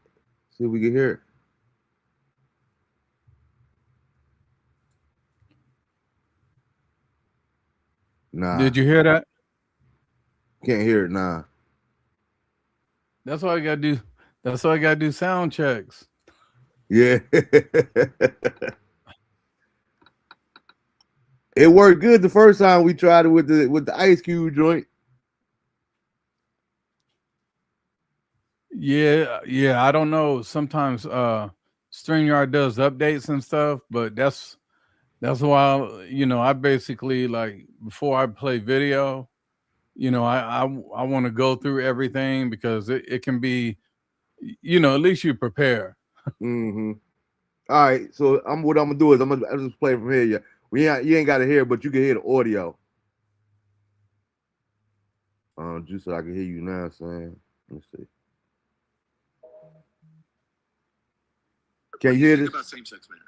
See if we can hear it. Nah. Did you hear that? Can't hear it. Nah. That's why I gotta do. That's why I gotta do sound checks. Yeah. It worked good the first time we tried it with the Ice Cube joint. Yeah. I don't know. Sometimes StreamYard does updates and stuff, but that's why I basically, like, before I play video, I want to go through everything because it can be, at least you prepare. Mm-hmm. All right, so what I'm gonna do is I'm just play from here. Yeah, you ain't got to hear, but you can hear the audio. Just so I can hear you now, son. Let's see. Can you hear Think this? about same-sex marriage.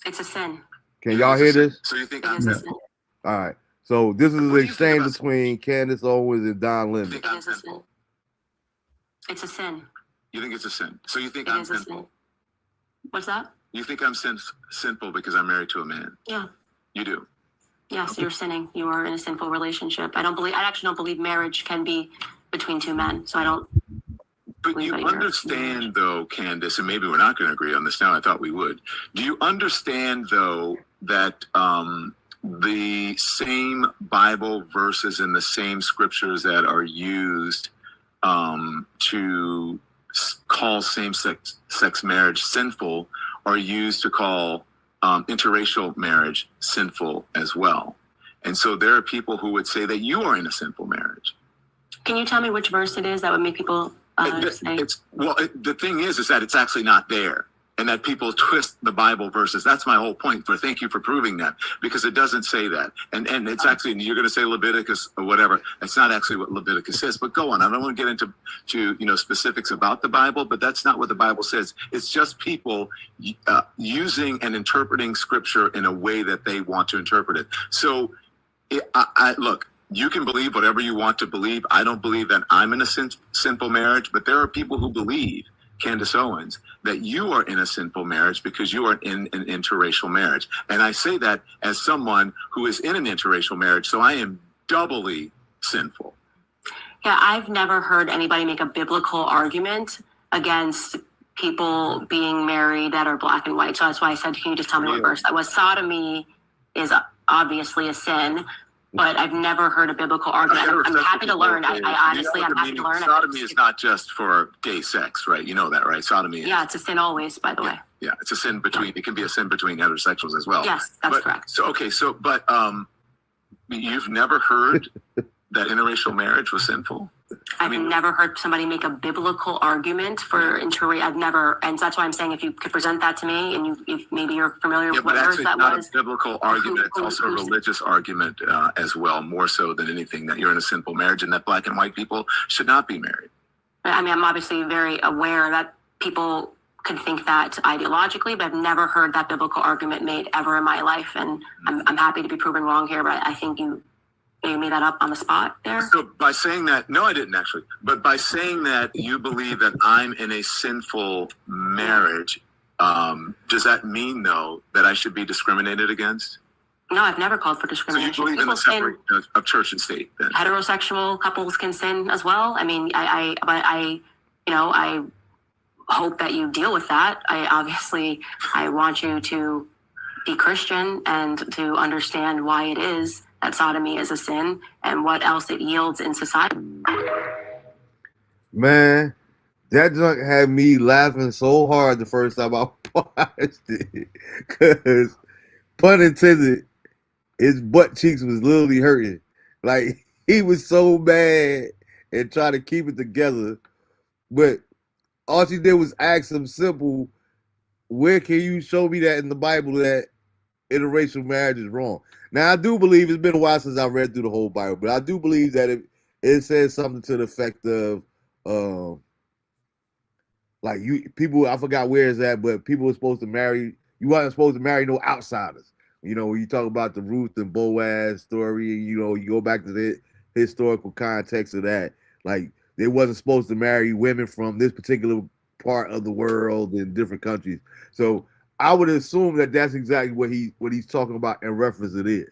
It's a sin. Can y'all hear this? So you think It I'm is a Yeah. sin. All right. So this is What an do you think exchange about between Candace Owens and Don You Lemon. think It I'm is a sin. sinful? It's a sin. You think it's a sin? So you think It I'm is a sin. sinful? What's that? You think I'm sinful because I'm married to a man? Yeah. You do. Yes, you're sinning. You are in a sinful relationship. I actually don't believe marriage can be between two men. So I don't. But believe you that you're understand, though, Candace, and maybe we're not going to agree on this now. I thought we would. Do you understand, though, that the same Bible verses and the same scriptures that are used to call same-sex marriage sinful are used to call interracial marriage sinful as well? And so there are people who would say that you are in a sinful marriage. Can you tell me which verse it is that would make people say? The thing is that it's actually not there, and that people twist the Bible verses. That's my whole point. Thank you for proving that, because it doesn't say that, and it's actually, you're going to say Leviticus or whatever. It's not actually what Leviticus says. But go on. I don't want to get into specifics about the Bible, but that's not what the Bible says. It's just people using and interpreting Scripture in a way that they want to interpret it. So, look. You can believe whatever you want to believe. I don't believe that I'm in a sinful marriage, but there are people who believe, Candace Owens, that you are in a sinful marriage because you are in an interracial marriage. And I say that as someone who is in an interracial marriage, so I am doubly sinful. Yeah, I've never heard anybody make a biblical argument against people being married that are black and white. So that's why I said, can you just tell me what verse that was? Sodomy is obviously a sin. But I've never heard a biblical argument. I'm happy to learn. I'm happy to learn. Sodomy is not just for gay sex, right? You know that, right? Sodomy is. Yeah, it's a sin always, by the way. Yeah, it's a sin between, it can be a sin between heterosexuals as well. Yes, that's correct. So, but you've never heard that interracial marriage was sinful? I've never heard somebody make a biblical argument for interracial. I've never, and that's why I'm saying if you could present that to me, and if maybe you're familiar with what verse that not was. A biblical argument. It's also a religious argument as well, more so than anything, that you're in a sinful marriage and that black and white people should not be married. I mean, I'm obviously very aware that people could think that ideologically, but I've never heard that biblical argument made ever in my life, and I'm happy to be proven wrong here, but I think you made that up on the spot there. So by saying that, no, I didn't actually, but by saying that you believe that I'm in a sinful marriage, does that mean, though, that I should be discriminated against? No, I've never called for discrimination. So you believe in the separation of church and state, then? Heterosexual couples can sin as well. I mean, I hope that you deal with that. I want you to be Christian and to understand why it is that sodomy is a sin and what else it yields in society. Man, that junk had me laughing so hard the first time I watched it. Because, pun intended, his butt cheeks was literally hurting. Like, he was so mad and trying to keep it together. But all she did was ask him simple, where can you show me that in the Bible that interracial marriage is wrong? Now, I do believe, it's been a while since I read through the whole Bible, but I do believe that it says something to the effect of, people, I forgot where it's at, but people were supposed to marry, you wasn't supposed to marry no outsiders. You know, when you talk about the Ruth and Boaz story, you go back to the historical context of that. Like, they wasn't supposed to marry women from this particular part of the world in different countries. So I would assume that that's exactly what he's talking about in reference to this.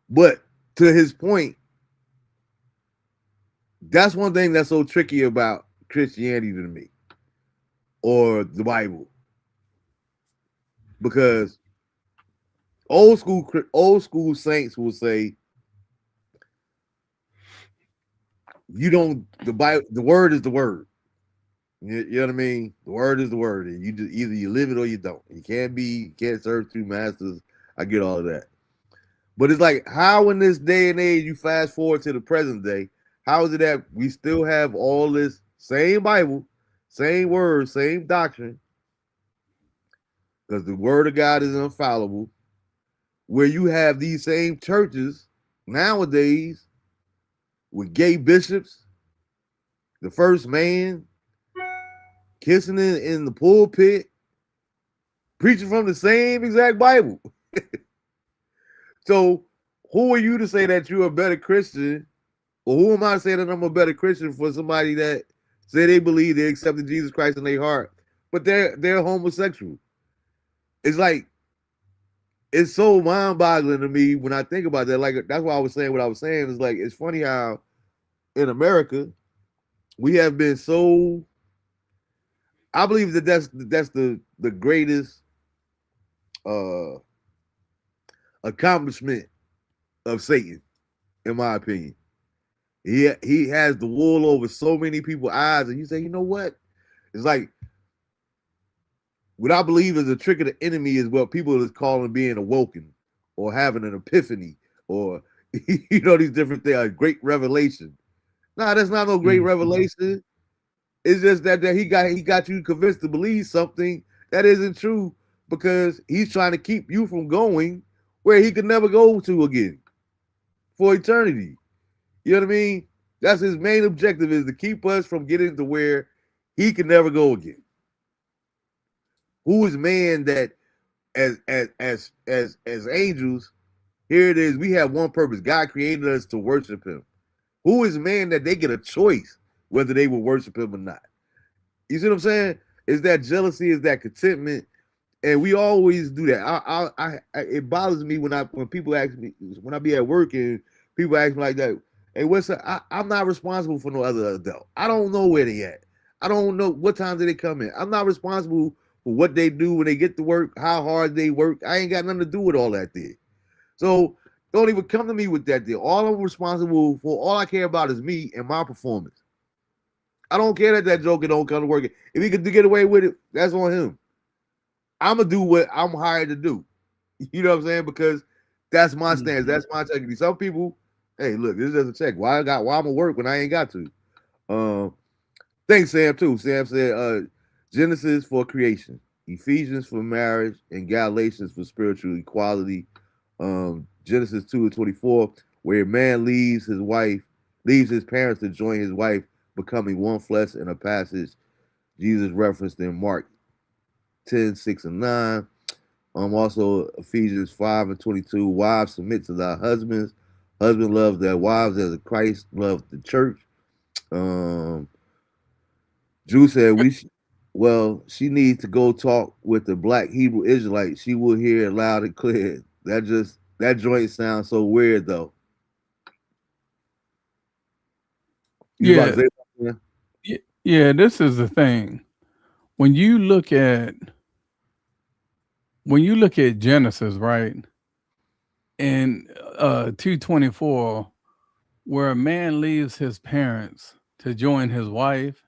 But to his point, that's one thing that's so tricky about Christianity to me, or the Bible, because old school saints will say, the word is the word. You know what I mean? The word is the word. And you just either you live it or you don't. You can't serve two masters. I get all of that. But it's like, how in this day and age, you fast forward to the present day, how is it that we still have all this same Bible, same word, same doctrine, because the word of God is infallible, where you have these same churches nowadays with gay bishops, the first man kissing in the pulpit, preaching from the same exact Bible. So who are you to say that you're a better Christian? Or who am I to say that I'm a better Christian for somebody that say they believe they accepted Jesus Christ in their heart, but they're homosexual? It's like, it's so mind-boggling to me when I think about that. Like, that's why I was saying what I was saying. It's like, it's funny how in America we have been so. I believe that that's the greatest accomplishment of Satan, in my opinion. He has the wool over so many people's eyes, and you say, you know what? It's like, what I believe is a trick of the enemy is what people is calling being awoken or having an epiphany or these different things, a great revelation. Nah, that's not no great revelation. It's just that he got you convinced to believe something that isn't true because he's trying to keep you from going where he could never go to again for eternity. You know what I mean? That's his main objective, is to keep us from getting to where he can never go again. Who is man that as angels, here it is, we have one purpose. God created us to worship him. Who is man that they get a choice whether they will worship him or not? You see what I'm saying? Is that jealousy? Is that contentment? And we always do that. It bothers me when people ask me, when I be at work and people ask me like that, hey, I'm not responsible for no other adult. I don't know where they at. I don't know what time do they come in. I'm not responsible for what they do when they get to work, how hard they work. I ain't got nothing to do with all that there. So don't even come to me with that there. All I'm responsible for, all I care about is me and my performance. I don't care that joker don't come to work. If he could get away with it, that's on him. I'm going to do what I'm hired to do. You know what I'm saying? Because that's my stance. That's my integrity. Some people, hey, look, this is just a check. Why I'm going to work when I ain't got to? Thanks, Sam, too. Sam said Genesis for creation, Ephesians for marriage, and Galatians for spiritual equality. Genesis 2:24, where a man leaves his parents to join his wife, becoming one flesh, in a passage Jesus referenced in Mark 10:6-9. Also Ephesians 5:22, wives submit to their husbands. Husbands love their wives as Christ loved the church. Drew said she needs to go talk with the black Hebrew Israelite. She will hear it loud and clear. That joint sounds so weird though. Yeah, this is the thing. When you look at Genesis, right, in 2:24, where a man leaves his parents to join his wife,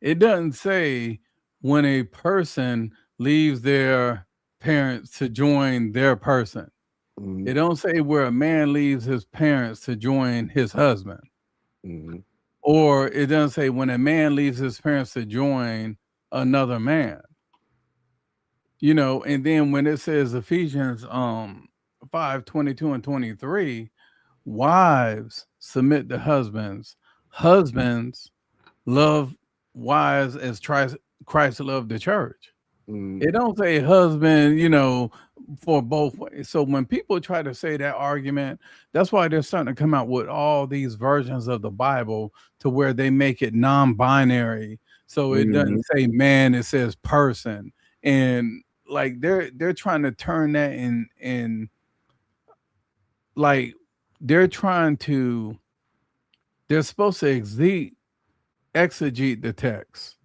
it doesn't say when a person leaves their parents to join their person. Mm-hmm. It don't say where a man leaves his parents to join his husband. Mm-hmm. Or it doesn't say when a man leaves his parents to join another man. And then when it says Ephesians 5:22 and 23, wives submit to husbands. Husbands love wives as Christ loved the church. It don't say husband, for both ways. So when people try to say that argument, that's why they're starting to come out with all these versions of the Bible to where they make it non-binary. So it doesn't say man, it says person. And like they're trying to turn that in like they're supposed to exegete the text.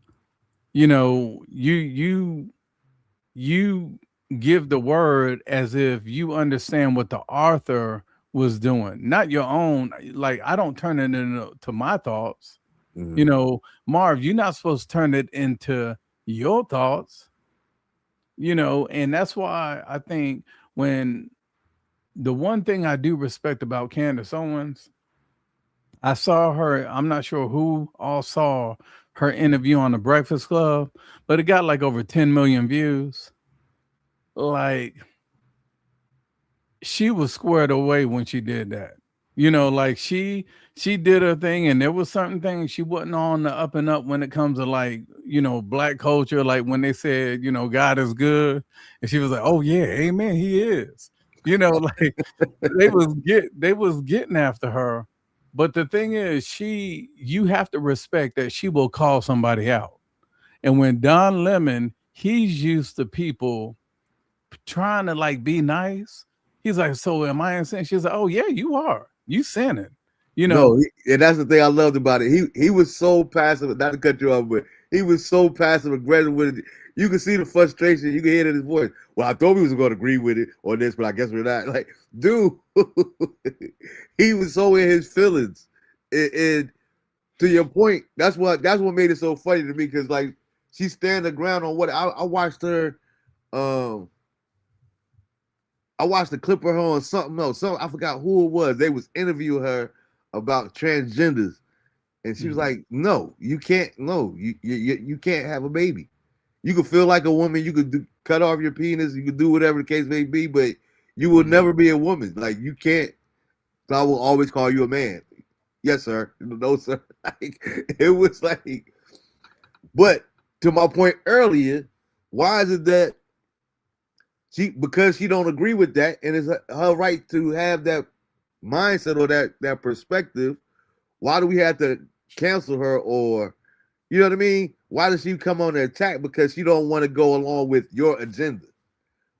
You give the word as if you understand what the author was doing, not your own. Like, I don't turn it into my thoughts. Marv, you're not supposed to turn it into your thoughts, and that's why I think when the one thing I do respect about Candace Owens, I saw her, I'm not sure who all saw her interview on the Breakfast Club, but it got like over 10 million views. Like, she was squared away when she did that. You know, like she did her thing, and there was certain things she wasn't on the up and up when it comes to, like, black culture. Like when they said, God is good, and she was like, "Oh yeah, amen, he is." Like they was getting after her. But the thing is, you have to respect that she will call somebody out. And when Don Lemon, he's used to people trying to like be nice. He's like, "So am I in sin?" She's like, "Oh yeah, you are. You sinning." You know. No, and that's the thing I loved about it. He was so passive. Not to cut you off, but he was so passive aggressive with it. You could see the frustration. You could hear it in his voice. Well, I thought we was going to agree with it on this, but I guess we're not. Like, dude, he was so in his feelings. And to your point, that's what made it so funny to me, because like she stand the ground on what I watched her. I watched the clip of her on something else. I forgot who it was. They was interviewing her about transgenders, and she was like, "No, you can't. No, you can't have a baby. You can feel like a woman. You could cut off your penis. You could do whatever the case may be, but you will never be a woman. Like you can't. So I will always call you a man. Yes, sir. No, sir. Like, it was like, but to my point earlier, why is it that because she don't agree with that, and it's her right to have that mindset or that perspective? Why do we have to cancel her, or you know what I mean? Why does she come on the attack because she don't want to go along with your agenda?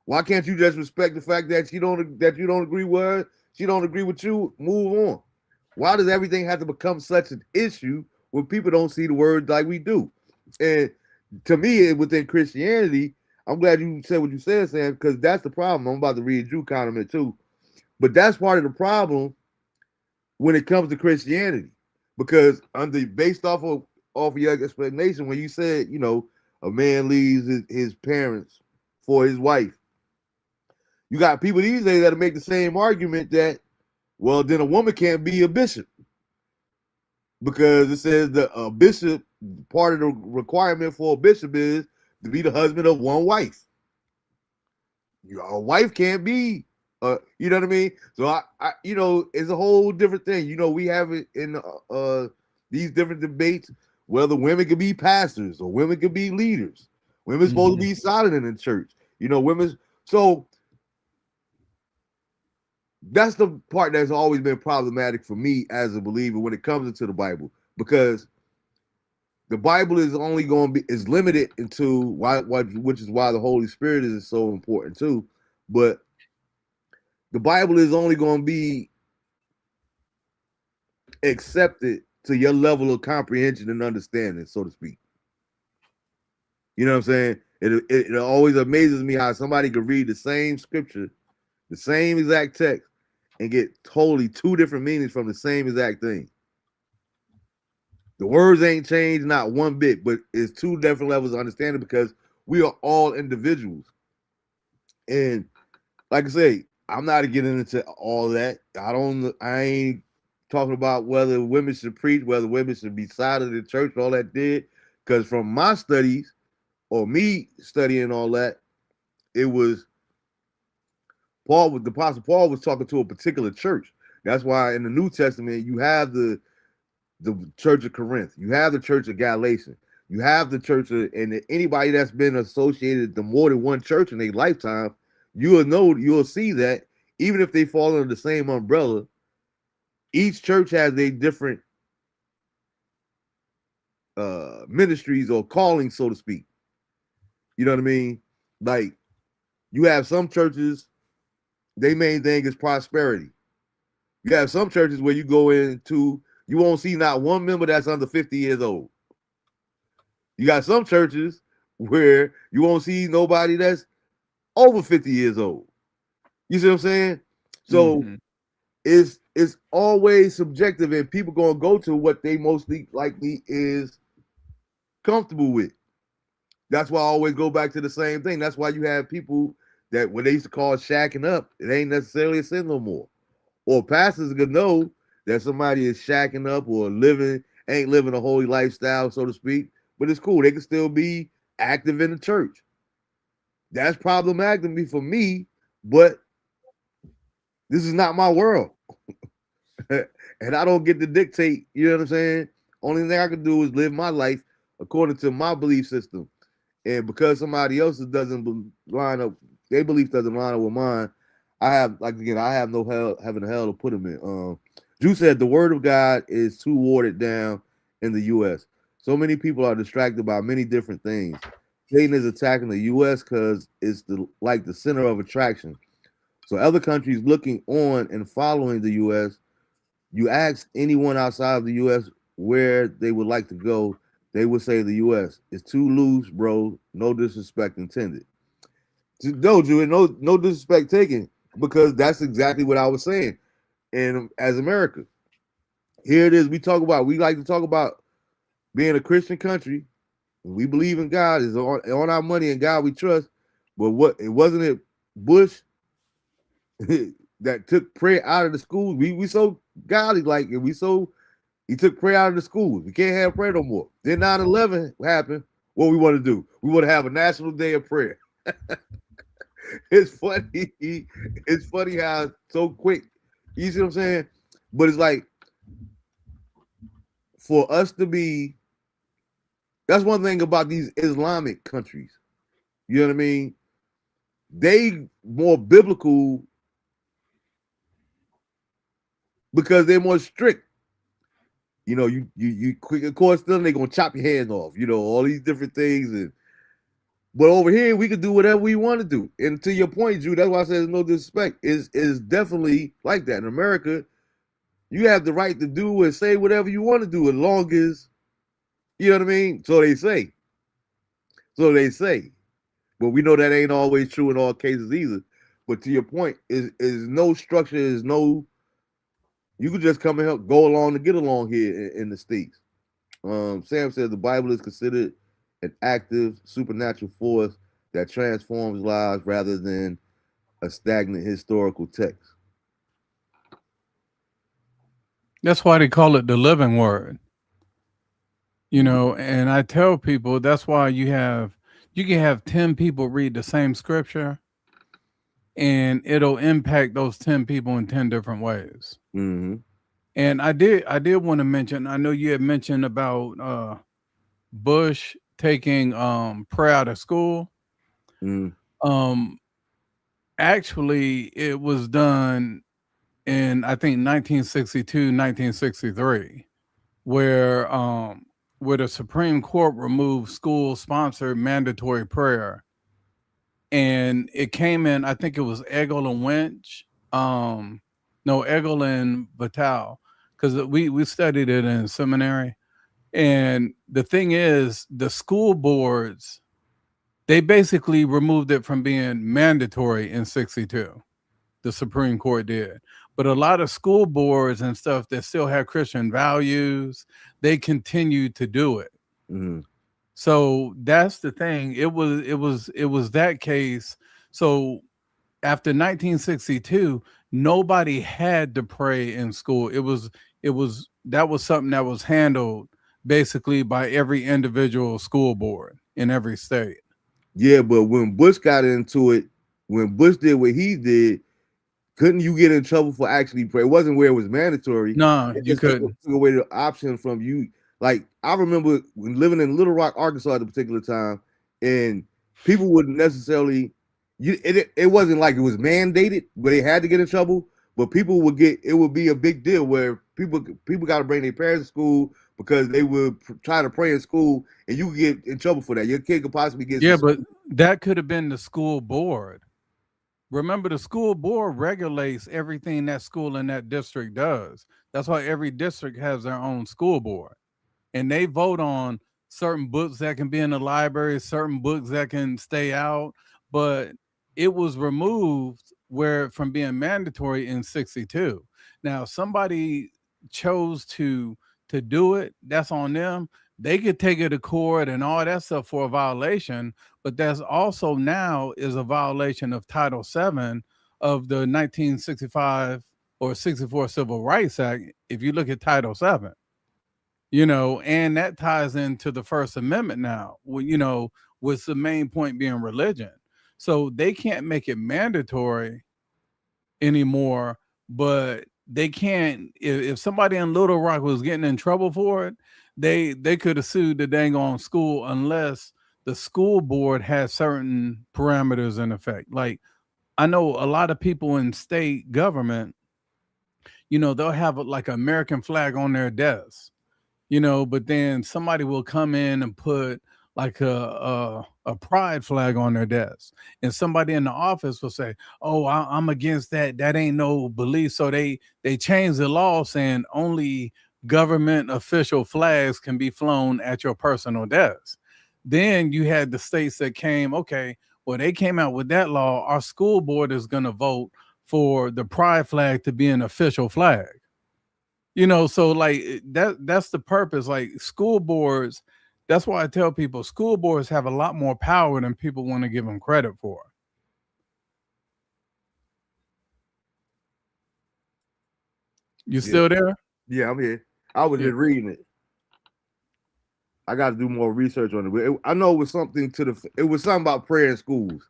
Why can't you just respect the fact that you don't agree with her, she don't agree with you, move on? Why does everything have to become such an issue when people don't see the word like we do? And to me, within Christianity, I'm glad you said what you said, Sam, because that's the problem. I'm about to read you comment too. But that's part of the problem when it comes to Christianity. Because based off of your explanation, when you said, a man leaves his parents for his wife, you got people these days that make the same argument that, well, then a woman can't be a bishop. Because it says that a bishop, part of the requirement for a bishop is to be the husband of one wife. A wife can't be, you know what I mean? So I it's a whole different thing. We have it in these different debates, whether women can be pastors or women can be leaders. Women's supposed to be silent in the church. Women's. So that's the part that's always been problematic for me as a believer when it comes into the Bible, because the Bible is only going to be limited into which is why the Holy Spirit is so important too. But the Bible is only going to be accepted to your level of comprehension and understanding, so to speak. You know what I'm saying? It always amazes me how somebody could read the same scripture, the same exact text, and get totally two different meanings from the same exact thing. The words ain't changed not one bit, but it's two different levels of understanding because we are all individuals. And like I say, I'm not getting into all that. I ain't talking about whether women should preach, whether women should be silent in church, all that did. Because from my studies, or me studying all that, it was the Apostle Paul was talking to a particular church. That's why in the New Testament you have the church of Corinth, you have the church of Galatia, you have the church of, and anybody that's been associated to more than one church in their lifetime, you'll see that even if they fall under the same umbrella, each church has a different ministries or calling, so to speak. You know what I mean? Like, you have some churches, their main thing is prosperity. You have some churches where you go into, you won't see not one member that's under 50 years old. You got some churches where you won't see nobody that's over 50 years old. You see what I'm saying? So it's always subjective, and people gonna go to what they mostly likely is comfortable with. That's why I always go back to the same thing. That's why you have people that when they used to call shacking up, it ain't necessarily a sin no more. Or pastors gonna know that somebody is shacking up or ain't living a holy lifestyle, so to speak. But it's cool. They can still be active in the church. That's problematic for me, but this is not my world. and I don't get to dictate. You know what I'm saying? Only thing I can do is live my life according to my belief system. And because somebody else's doesn't line up, their belief doesn't line up with mine. I have, like, again, I have no hell, heaven or hell to put them in. Drew said the word of God is too watered down in the U.S. So many people are distracted by many different things. Satan is attacking the U.S. because it's the center of attraction. So other countries looking on and following the U.S. You ask anyone outside of the U.S. where they would like to go, they would say the U.S. It's too loose, bro. No disrespect intended. No, Drew, no disrespect taken, because that's exactly what I was saying. And as America, here it is. We like to talk about being a Christian country. We believe in God, is on our money, and God we trust. But what it wasn't it Bush that took prayer out of the schools. We so godly like, and he took prayer out of the schools. We can't have prayer no more. Then 9/11 happened. What we want to do? We want to have a national day of prayer. It's funny. It's funny how so quick. You see what I'm saying? But it's like, for us to be, that's one thing about these Islamic countries. You know what I mean? They more biblical because they're more strict. You know, you quick, of course, then they're gonna chop your hands off. You know, all these different things. But over here, we can do whatever we want to do. And to your point, Drew, that's why I said no disrespect. Is definitely like that in America. You have the right to do and say whatever you want to do, as long as, you know what I mean. So they say. But we know that ain't always true in all cases either. But to your point, is no structure, is no. You could just come and help go along to get along here in the States. Sam says the Bible is considered an active supernatural force that transforms lives rather than a stagnant historical text. That's why they call it the living word. You know, and I tell people that's why you can have 10 people read the same scripture, and it'll impact those 10 people in 10 different ways. Mm-hmm. And I did want to mention, I know you had mentioned about Bush taking prayer out of school. Actually, it was done in, I think, 1962, 1963, where the Supreme Court removed school-sponsored mandatory prayer. And it came in, I think it was Eggle and Winch. Eggle and Vital, because we studied it in seminary. And the thing is, the school boards, they basically removed it from being mandatory in 62. The Supreme Court did. But a lot of school boards and stuff that still have Christian values, they continue to do it. Mm-hmm. So that's the thing. It was that case. So after 1962, nobody had to pray in school. That was something that was handled basically by every individual school board in every state. Yeah, but when Bush got into it, when Bush did what he did, couldn't you get in trouble for actually pray? It wasn't where it was mandatory. No, you couldn't. Took away the option from you. Like, I remember when living in Little Rock, Arkansas at a particular time, and people wouldn't necessarily. It wasn't like it was mandated, but they had to get in trouble. But people would get. It would be a big deal where people got to bring their parents to school because they would try to pray in school, and you could get in trouble for that. Your kid could possibly get. Yeah, but that could have been the school board. Remember, the school board regulates everything that school in that district does. That's why every district has their own school board. And they vote on certain books that can be in the library, certain books that can stay out. But it was removed from being mandatory in 62. Now, somebody chose to do it. That's on them. They could take it to court and all that stuff for a violation. But that's also now is a violation of Title VII of the 1965 or 64 Civil Rights Act. If you look at Title VII. You know, and that ties into the First Amendment now, you know, with the main point being religion. So they can't make it mandatory anymore, but they can't. If somebody in Little Rock was getting in trouble for it, they could have sued the dang on school unless the school board has certain parameters in effect. Like I know a lot of people in state government, they'll have like an American flag on their desk, but then somebody will come in and put like a pride flag on their desk, and somebody in the office will say, "Oh, I'm against that. That ain't no belief." So they change the law saying only government official flags can be flown at your personal desk. Then you had the states that came, okay, well they came out with that law. Our school board is going to vote for the pride flag to be an official flag. So like that's the purpose. Like school boards, that's why I tell people school boards have a lot more power than people want to give them credit for. You still there? Yeah, I'm here. I was just reading it. I got to do more research on it. I know it was something it was something about prayer in schools.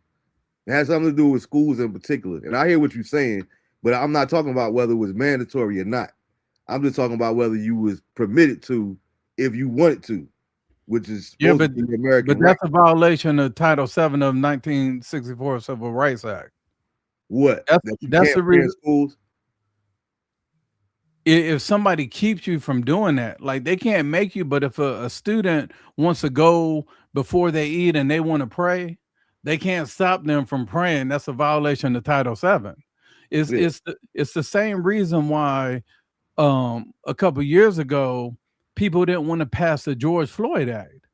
It had something to do with schools in particular. And I hear what you're saying, but I'm not talking about whether it was mandatory or not. I'm just talking about whether you was permitted to if you wanted to, which is supposed to be American. But that's a violation of Title VII of 1964 Civil Rights Act. What? That's the reason. Schools? If somebody keeps you from doing that, like they can't make you, but if a student wants to go before they eat and they want to pray, they can't stop them from praying. That's a violation of Title VII. It's the same reason why a couple years ago people didn't want to pass the George Floyd Act,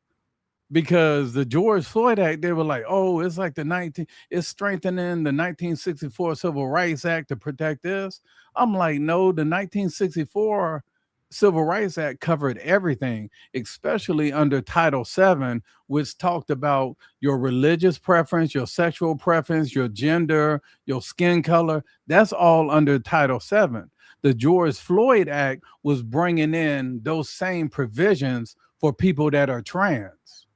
because the George Floyd Act, they were like, oh, it's like it's strengthening the 1964 Civil Rights Act to protect this. I'm like, no, the 1964 Civil Rights Act covered everything, especially under Title VII, which talked about your religious preference, your sexual preference, your gender, your skin color. That's all under Title VII. The George Floyd Act was bringing in those same provisions for people that are trans.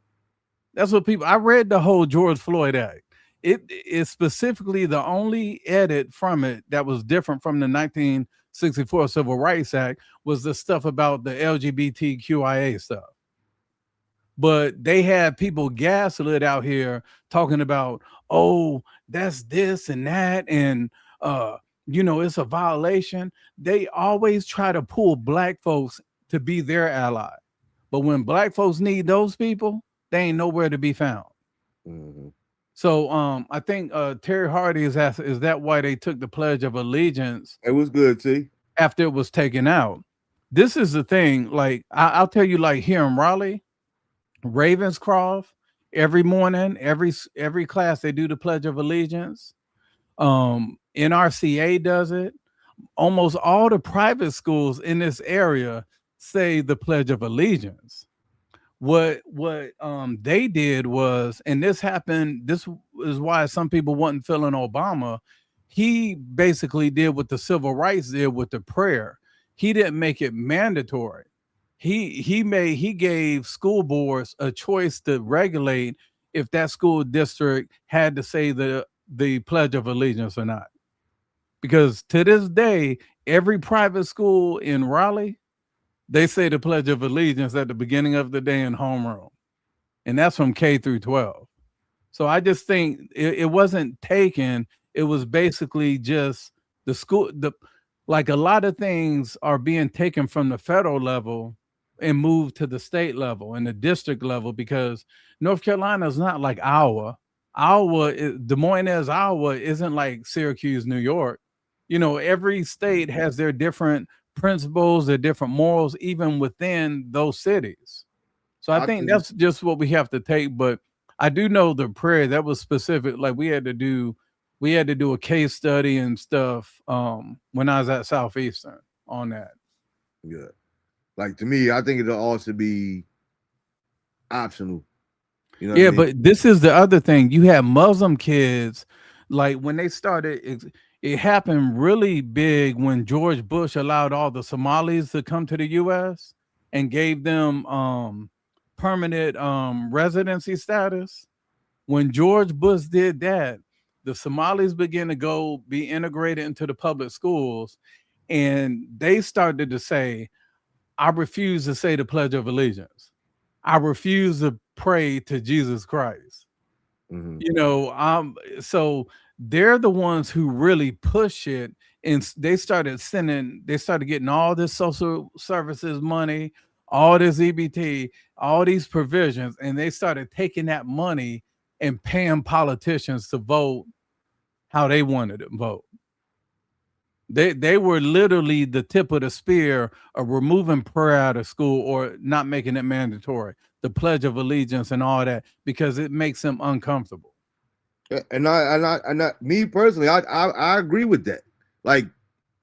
That's what I read the whole George Floyd Act. It is specifically the only edit from it that was different from the 1964 Civil Rights Act was the stuff about the LGBTQIA stuff. But they had people gaslit out here talking about, oh, that's this and that, and it's a violation. They always try to pull black folks to be their ally. But when black folks need those people, they ain't nowhere to be found. Mm-hmm. So I think Terry Hardy is asked, is that why they took the Pledge of Allegiance? It was good, T. After it was taken out. This is the thing. Like I'll tell you, like here in Raleigh, Ravenscroft, every morning, every class they do the Pledge of Allegiance. NRCA does it. Almost all the private schools in this area say the Pledge of Allegiance. What they did was, and this is why some people wasn't feeling Obama. He basically did what the civil rights did with the prayer. He didn't make it mandatory. He gave school boards a choice to regulate if that school district had to say the Pledge of Allegiance or not. Because to this day, every private school in Raleigh, they say the Pledge of Allegiance at the beginning of the day in homeroom. And that's from K through 12. So I just think it wasn't taken. It was basically just the school. Like a lot of things are being taken from the federal level and moved to the state level and the district level, because North Carolina is not like Iowa. Des Moines, Iowa isn't like Syracuse, New York. Every state has their different principles, their different morals, even within those cities. So I think that's just what we have to take. But I do know the prayer that was specific. Like we had to do a case study and stuff when I was at Southeastern on that. Yeah. Like to me, I think it all should be optional. Yeah, I mean? But this is the other thing. You have Muslim kids, like when they started, it happened really big when George Bush allowed all the Somalis to come to the U.S. and gave them permanent residency status. When George Bush did that, the Somalis began to be integrated into the public schools. and they started to say, I refuse to say the Pledge of Allegiance. I refuse to pray to Jesus Christ. So they're the ones who really push it, and they started getting all this social services money, all this EBT, all these provisions, and they started taking that money and paying politicians to vote how they wanted to vote. They were literally the tip of the spear of removing prayer out of school or not making it mandatory, the Pledge of Allegiance and all that, because it makes them uncomfortable. And me personally, I agree with that. Like,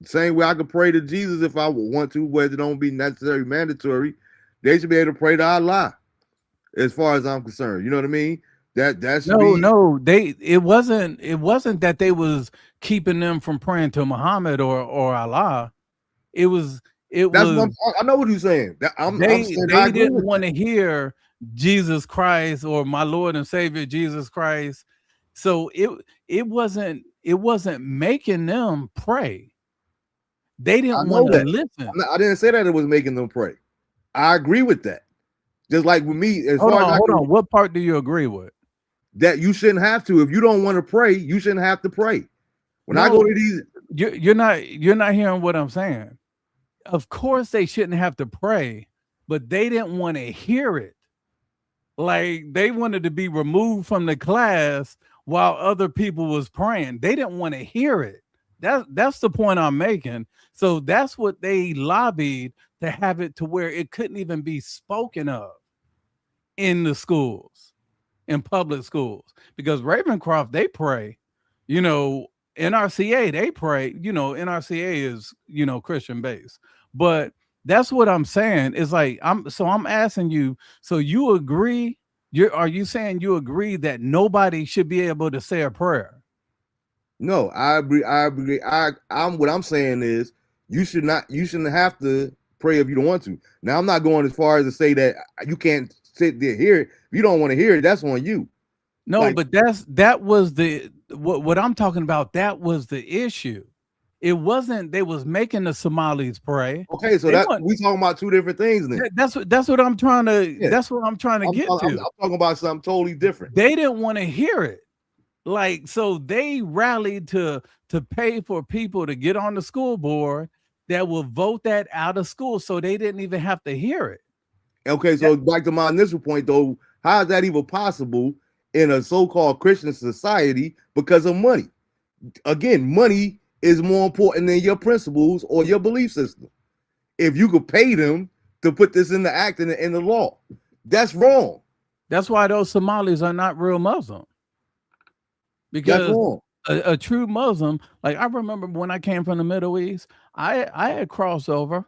same way I could pray to Jesus if I want to, where it don't be necessarily mandatory. They should be able to pray to Allah, as far as I'm concerned. You know what I mean? That's no. It wasn't that they was keeping them from praying to Muhammad or Allah. I know what you're saying. They didn't want to hear Jesus Christ or my Lord and Savior Jesus Christ. So it wasn't making them pray. They didn't want to listen. I didn't say that it was making them pray. I agree with that. Just like with me, hold on. What part do you agree with? That you shouldn't have to. If you don't want to pray, you shouldn't have to pray. When I go to these, you're not hearing what I'm saying. Of course they shouldn't have to pray, but they didn't want to hear it. Like, they wanted to be removed from the class while other people was praying. They didn't want to hear it. That's the point I'm making. So that's what they lobbied, to have it to where it couldn't even be spoken of in the schools, in public schools. Because Ravencroft, they pray, NRCA, they pray, NRCA is, Christian based. But that's what I'm saying. Is like, I'm asking you, so you agree? Are you saying you agree that nobody should be able to say a prayer? No, I agree. What I'm saying is you shouldn't have to pray if you don't want to. Now, I'm not going as far as to say that you can't sit there hear it. If you don't want to hear it, that's on you. No, but that was what I'm talking about. That was the issue. It wasn't they was making the Somalis pray. Okay, so we talking about two different things then. That's what I'm trying to. Yeah. That's what I'm trying to get to. I'm talking about something totally different. They didn't want to hear it. Like, so they rallied to pay for people to get on the school board that will vote that out of school, so they didn't even have to hear it. Okay, so back to my initial point though, how is that even possible in a so-called Christian society? Because of money. Again, money is more important than your principles or your belief system. If you could pay them to put this in the act and in the law, that's wrong. That's why those Somalis are not real Muslim. Because a true Muslim, like, I remember when I came from the Middle East, I had crossed over.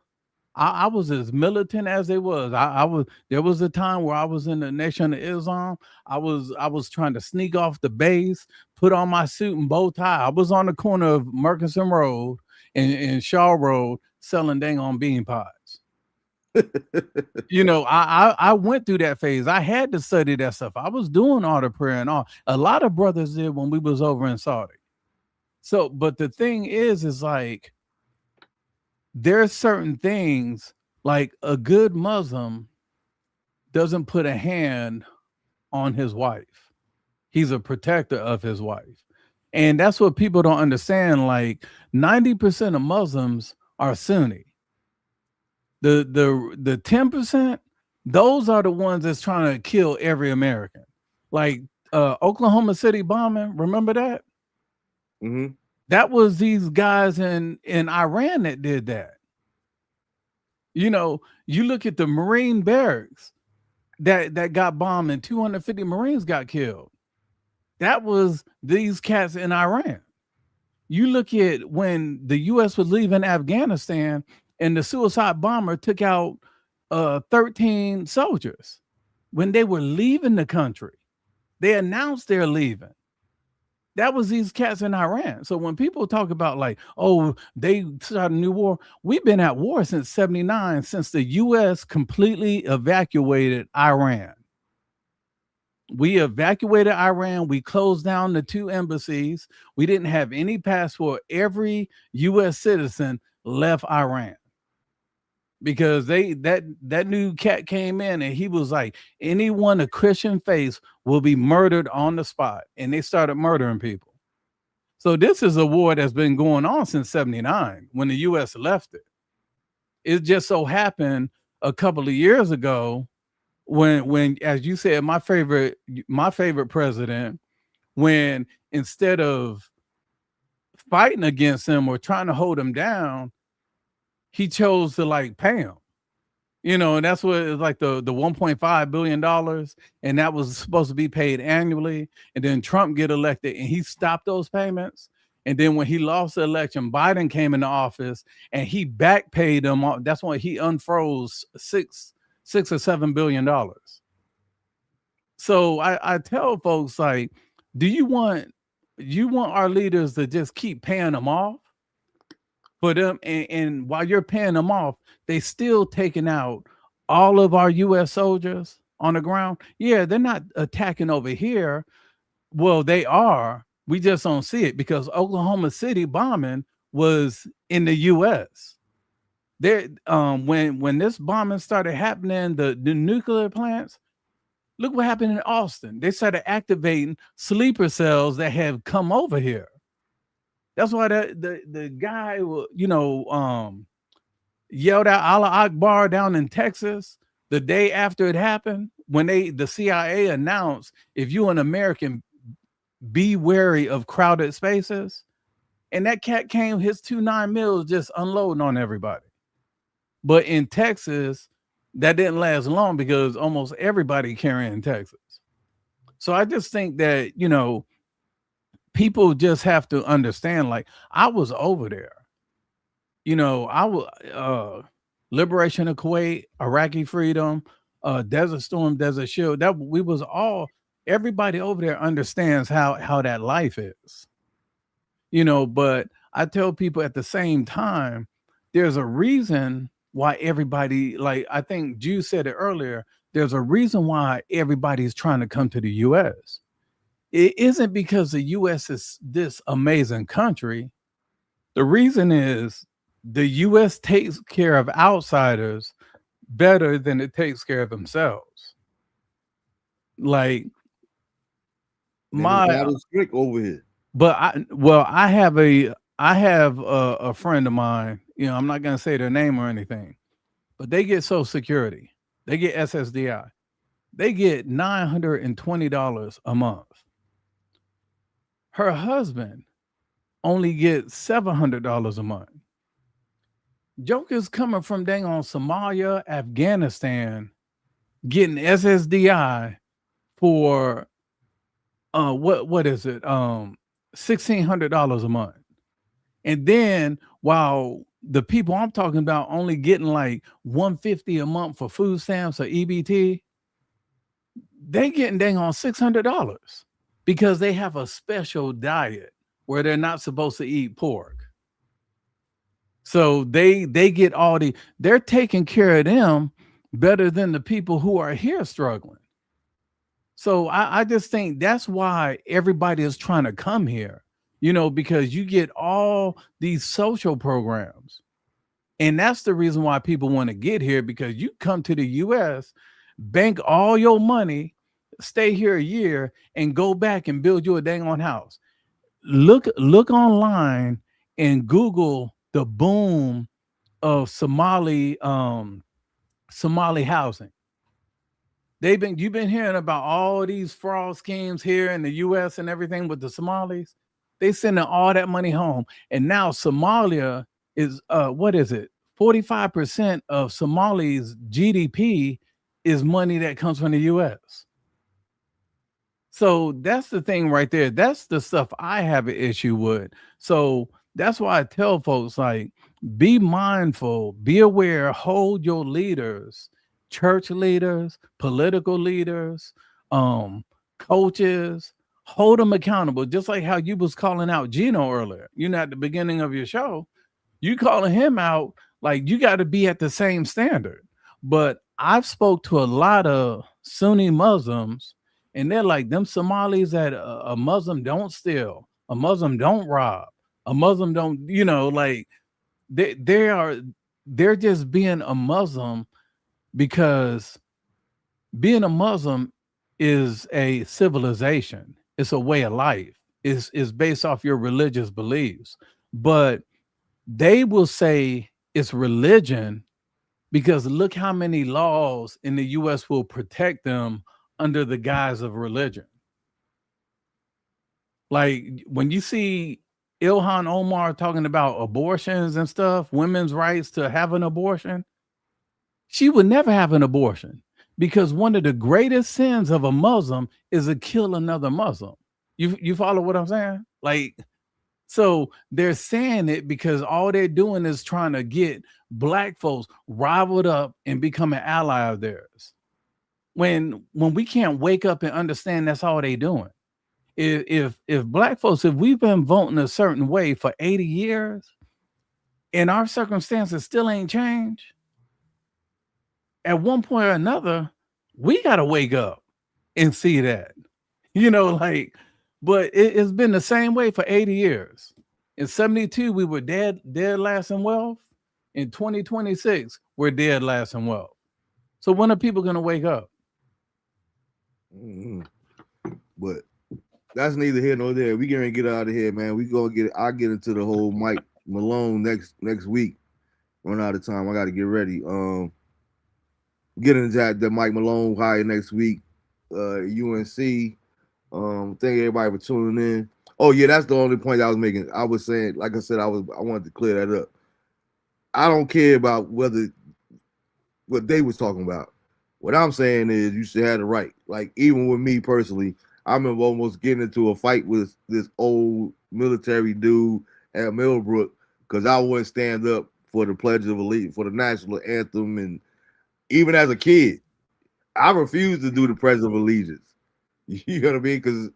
I was as militant as they was. There was a time where I was in the Nation of Islam. I was trying to sneak off the base, put on my suit and bow tie. I was on the corner of Murchison Road and Shaw Road selling dang on bean pies. I went through that phase. I had to study that stuff. I was doing all the prayer and all. A lot of brothers did when we was over in Saudi. So, but the thing is like, there's certain things, like a good Muslim doesn't put a hand on his wife. He's a protector of his wife. And that's what people don't understand. Like, 90% of Muslims are Sunni. The 10%, those are the ones that's trying to kill every American. Like Oklahoma City bombing, remember that? Mm-hmm. That was these guys in Iran that did that. You look at the Marine barracks that got bombed and 250 Marines got killed. That was these cats in Iran. You look at when the U.S. was leaving Afghanistan and the suicide bomber took out 13 soldiers when they were leaving the country. They announced they're leaving. That was these cats in Iran. So when people talk about like, oh, they started a new war, we've been at war since 79, since the U.S. completely evacuated Iran. We evacuated Iran. We closed down the 2 embassies. We didn't have any passport. Every U.S. citizen left Iran because that new cat came in and he was like, anyone a Christian face will be murdered on the spot, and they started murdering people. So this is a war that's been going on since 79 when the U.S. left it. It just so happened a couple of years ago when as you said, my favorite president, when instead of fighting against him or trying to hold him down, he chose to like pay him. And that's what it's like the $1.5 billion, and that was supposed to be paid annually. And then Trump get elected and he stopped those payments. And then when he lost the election, Biden came into office and he back paid them. That's why he unfroze $6 or $7 billion. So I tell folks, like, do you want our leaders to just keep paying them off for them? And while you're paying them off, they still taking out all of our U.S. soldiers on the ground. Yeah, they're not attacking over here. Well, they are. We just don't see it because Oklahoma City bombing was in the U.S. There, when this bombing started happening, the nuclear plants. Look what happened in Austin. They started activating sleeper cells that have come over here. That's why the guy, yelled out Allah Akbar down in Texas the day after it happened, when the CIA announced, if you're an American, be wary of crowded spaces. And that cat came, his 2.9 mils just unloading on everybody. But in Texas, that didn't last long because almost everybody carrying in Texas. So I just think that, people just have to understand, like, I was over there. I was Liberation of Kuwait, Iraqi freedom, Desert Storm, Desert Shield. That we was all, everybody over there understands how that life is. But I tell people at the same time, there's a reason why everybody, like I think Jude said it earlier, there's a reason why everybody's trying to come to the U.S. It isn't because the U.S. is this amazing country. The reason is the U.S. takes care of outsiders better than it takes care of themselves. Like my strict over here. But I have a friend of mine, I'm not going to say their name or anything, but they get Social Security. They get SSDI. They get $920 a month. Her husband only gets $700 a month. Jokers coming from dang on Somalia, Afghanistan, getting SSDI for what is it? $1,600 a month. And then while the people I'm talking about only getting like $150 a month for food stamps or EBT, they getting dang on $600 because they have a special diet where they're not supposed to eat pork. So they get they're taking care of them better than the people who are here struggling. So I just think that's why everybody is trying to come here, because you get all these social programs. And that's the reason why people want to get here, because you come to the U.S., bank all your money, stay here a year, and go back and build you a dang on house. Look online and Google the boom of Somali housing. You've been hearing about all these fraud schemes here in the U.S. and everything with the Somalis. They sending all that money home, and now Somalia is 45% of Somali's GDP is money that comes from the U.S. So that's the thing right there. That's the stuff I have an issue with. So that's why I tell folks, like, be mindful, be aware, hold your leaders, church leaders, political leaders, coaches, hold them accountable. Just like how you was calling out Gino earlier, at the beginning of your show, you calling him out, like, you got to be at the same standard. But I've spoke to a lot of Sunni Muslims, and they're like, them Somalis that a Muslim don't steal, a Muslim don't rob, a Muslim don't, like, they're just being a Muslim because being a Muslim is a civilization. It's a way of life. Is based off your religious beliefs. But they will say it's religion because look how many laws in the US will protect them under the guise of religion. Like when you see Ilhan Omar talking about abortions and stuff, women's rights to have an abortion, she would never have an abortion because one of the greatest sins of a Muslim is to kill another Muslim. You follow what I'm saying? Like, so they're saying it because all they're doing is trying to get black folks rivaled up and become an ally of theirs. When we can't wake up and understand that's all they doing. If black folks, if we've been voting a certain way for 80 years and our circumstances still ain't changed, at one point or another, we got to wake up and see that, like, but it's been the same way for 80 years. In 72, we were dead last in wealth. In 2026, we're dead last in wealth. So when are people going to wake up? Mm-hmm. But that's neither here nor there. We gonna get out of here, man. I'll get into the whole Mike Malone next week. Run out of time. I got to get ready. Get into that Mike Malone hire next week. UNC. Thank everybody for tuning in. Oh yeah, that's the only point I was making. I was saying, like I said, I wanted to clear that up. I don't care about what they was talking about. What I'm saying is you should have the right. Like even with me personally, I remember almost getting into a fight with this old military dude at Millbrook because I wouldn't stand up for the Pledge of Allegiance, for the national anthem, and even as a kid, I refused to do the Pledge of Allegiance. You know what I mean? Because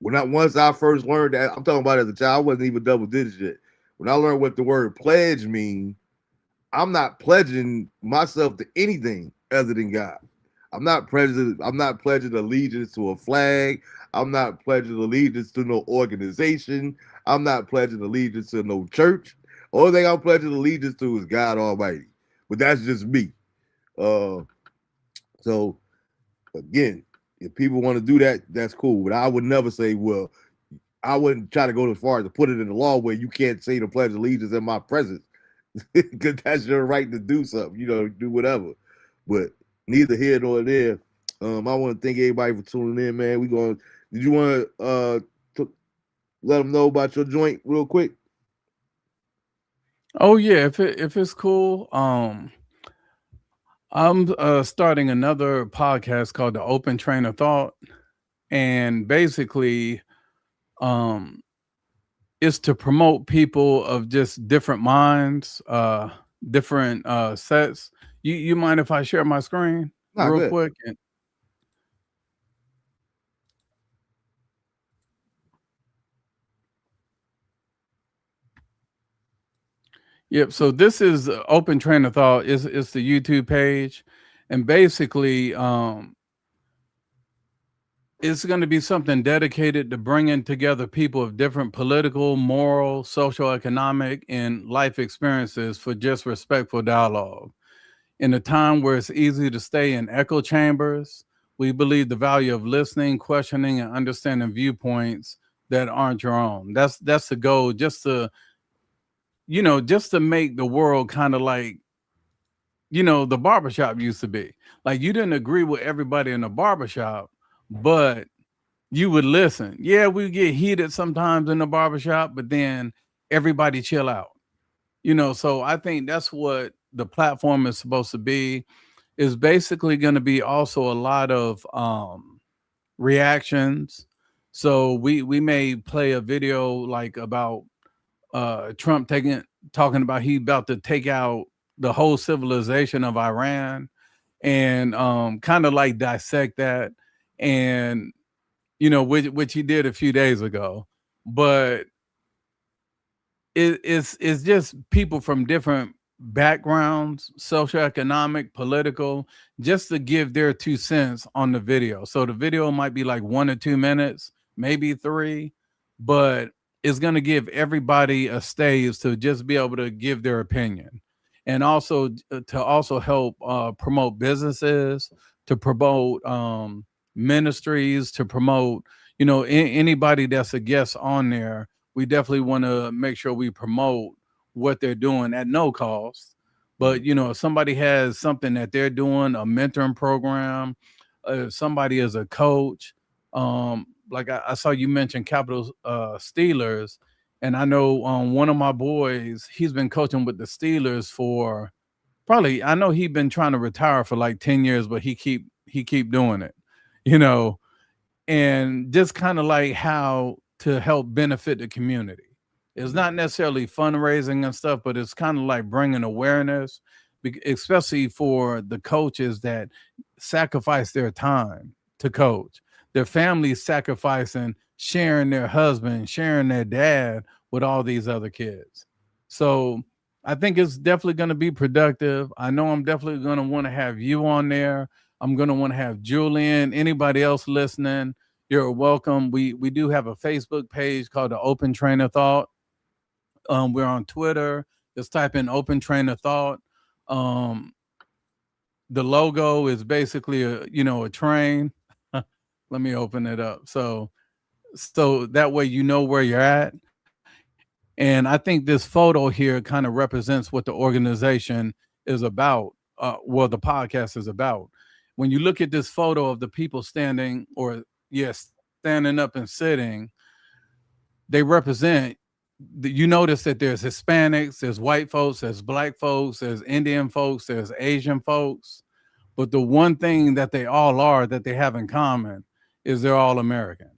once I first learned that, I'm talking about as a child, I wasn't even double digits yet. When I learned what the word pledge means, I'm not pledging myself to anything other than God. I'm not pledging allegiance to a flag. I'm not pledging allegiance to no organization. I'm not pledging allegiance to no church. Only thing I'm pledging allegiance to is God Almighty. But that's just me. So again, if people want to do that, that's cool. But I would never say, well, I wouldn't try to go as far as to put it in the law where you can't say the Pledge of Allegiance in my presence. Because that's your right to do something, do whatever. But neither here nor there. I want to thank everybody for tuning in, man. Did you want to let them know about your joint real quick? Oh yeah, if it's cool. I'm starting another podcast called The Open Train of Thought, and basically, it's to promote people of just different minds, different sets. You mind if I share my screen real quick? Yep. So this is Open Train of Thought. It's the YouTube page, and basically, it's going to be something dedicated to bringing together people of different political, moral, social, economic, and life experiences for just respectful dialogue. In a time where it's easy to stay in echo chambers, we believe the value of listening, questioning, and understanding viewpoints that aren't your own. That's the goal, just to make the world kind of like, the barbershop used to be. Like you didn't agree with everybody in the barbershop, but you would listen. Yeah, we get heated sometimes in the barbershop, but then everybody chill out. So I think that's what the platform is supposed to be. Is basically going to be also a lot of reactions. So we may play a video like about Trump talking about he about to take out the whole civilization of Iran, and kind of like dissect that, and which he did a few days ago. But it's just people from different backgrounds, socioeconomic, political, just to give their 2 cents on the video. So the video might be like 1 or 2 minutes, maybe 3, but is going to give everybody a stage to just be able to give their opinion, and also to also help promote businesses, to promote ministries, to promote, anybody that's a guest on there. We definitely want to make sure we promote what they're doing at no cost. But if somebody has something that they're doing, a mentoring program, somebody is a coach, like I saw you mention Capital Steelers, and I know one of my boys, he's been coaching with the Steelers for probably, I know he's been trying to retire for like 10 years, but he keep doing it, you know, and just kind of like how to help benefit the community. It's not necessarily fundraising and stuff, but it's kind of like bringing awareness, especially for the coaches that sacrifice their time to coach, their families sacrificing, sharing their husband, sharing their dad with all these other kids. So I think it's definitely going to be productive. I know I'm definitely going to want to have you on there. I'm going to want to have Julian, anybody else listening. You're welcome. We do have a Facebook page called the Open Train of Thought. We're on Twitter. Just type in Open Train of Thought. Um, the logo is basically a train. Let me open it up. So that way you know where you're at. And I think this photo here kind of represents what the organization is about. Well, the podcast is about. When you look at this photo of the people standing, or yes, standing up and sitting, they represent. You notice that there's Hispanics, there's white folks, there's black folks, there's Indian folks, there's Asian folks. But the one thing that they all are, that they have in common, is they're all American.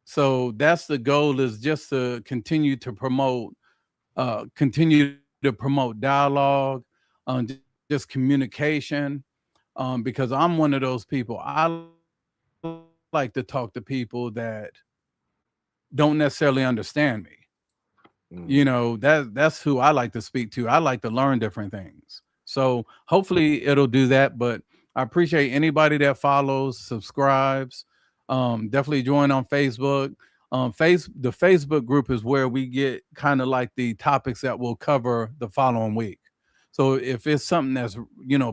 So that's the goal, is just to continue to promote dialogue, just communication, because I'm one of those people. I like to talk to people that don't necessarily understand me. That's who I like to speak to. I like to learn different things. So hopefully it'll do that. But I appreciate anybody that follows, subscribes. Definitely join on Facebook. The Facebook group is where we get kind of like the topics that we'll cover the following week. So if it's something that's,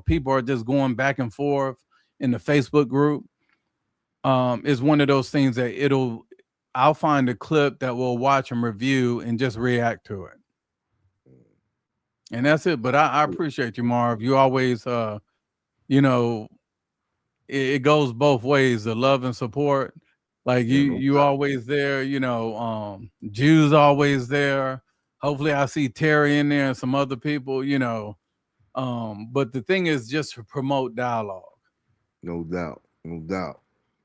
people are just going back and forth in the Facebook group, is one of those things that I'll find a clip that we'll watch and review and just react to it. And that's it. But I appreciate you, Marv. You always, it goes both ways, the love and support. Like you always there, Jew's always there. Hopefully I see Terry in there and some other people, but the thing is just to promote dialogue. No doubt.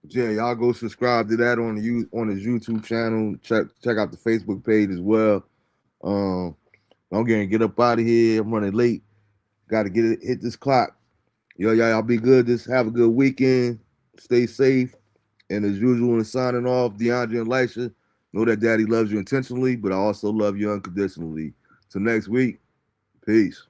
Yeah, y'all go subscribe to that on his YouTube channel. Check out the Facebook page as well. I'm gonna get up out of here. I'm running late. Got to hit this clock. Y'all be good. Just have a good weekend. Stay safe. And as usual, in signing off, DeAndre and Elisha, know that Daddy loves you intentionally, but I also love you unconditionally. Till next week, peace.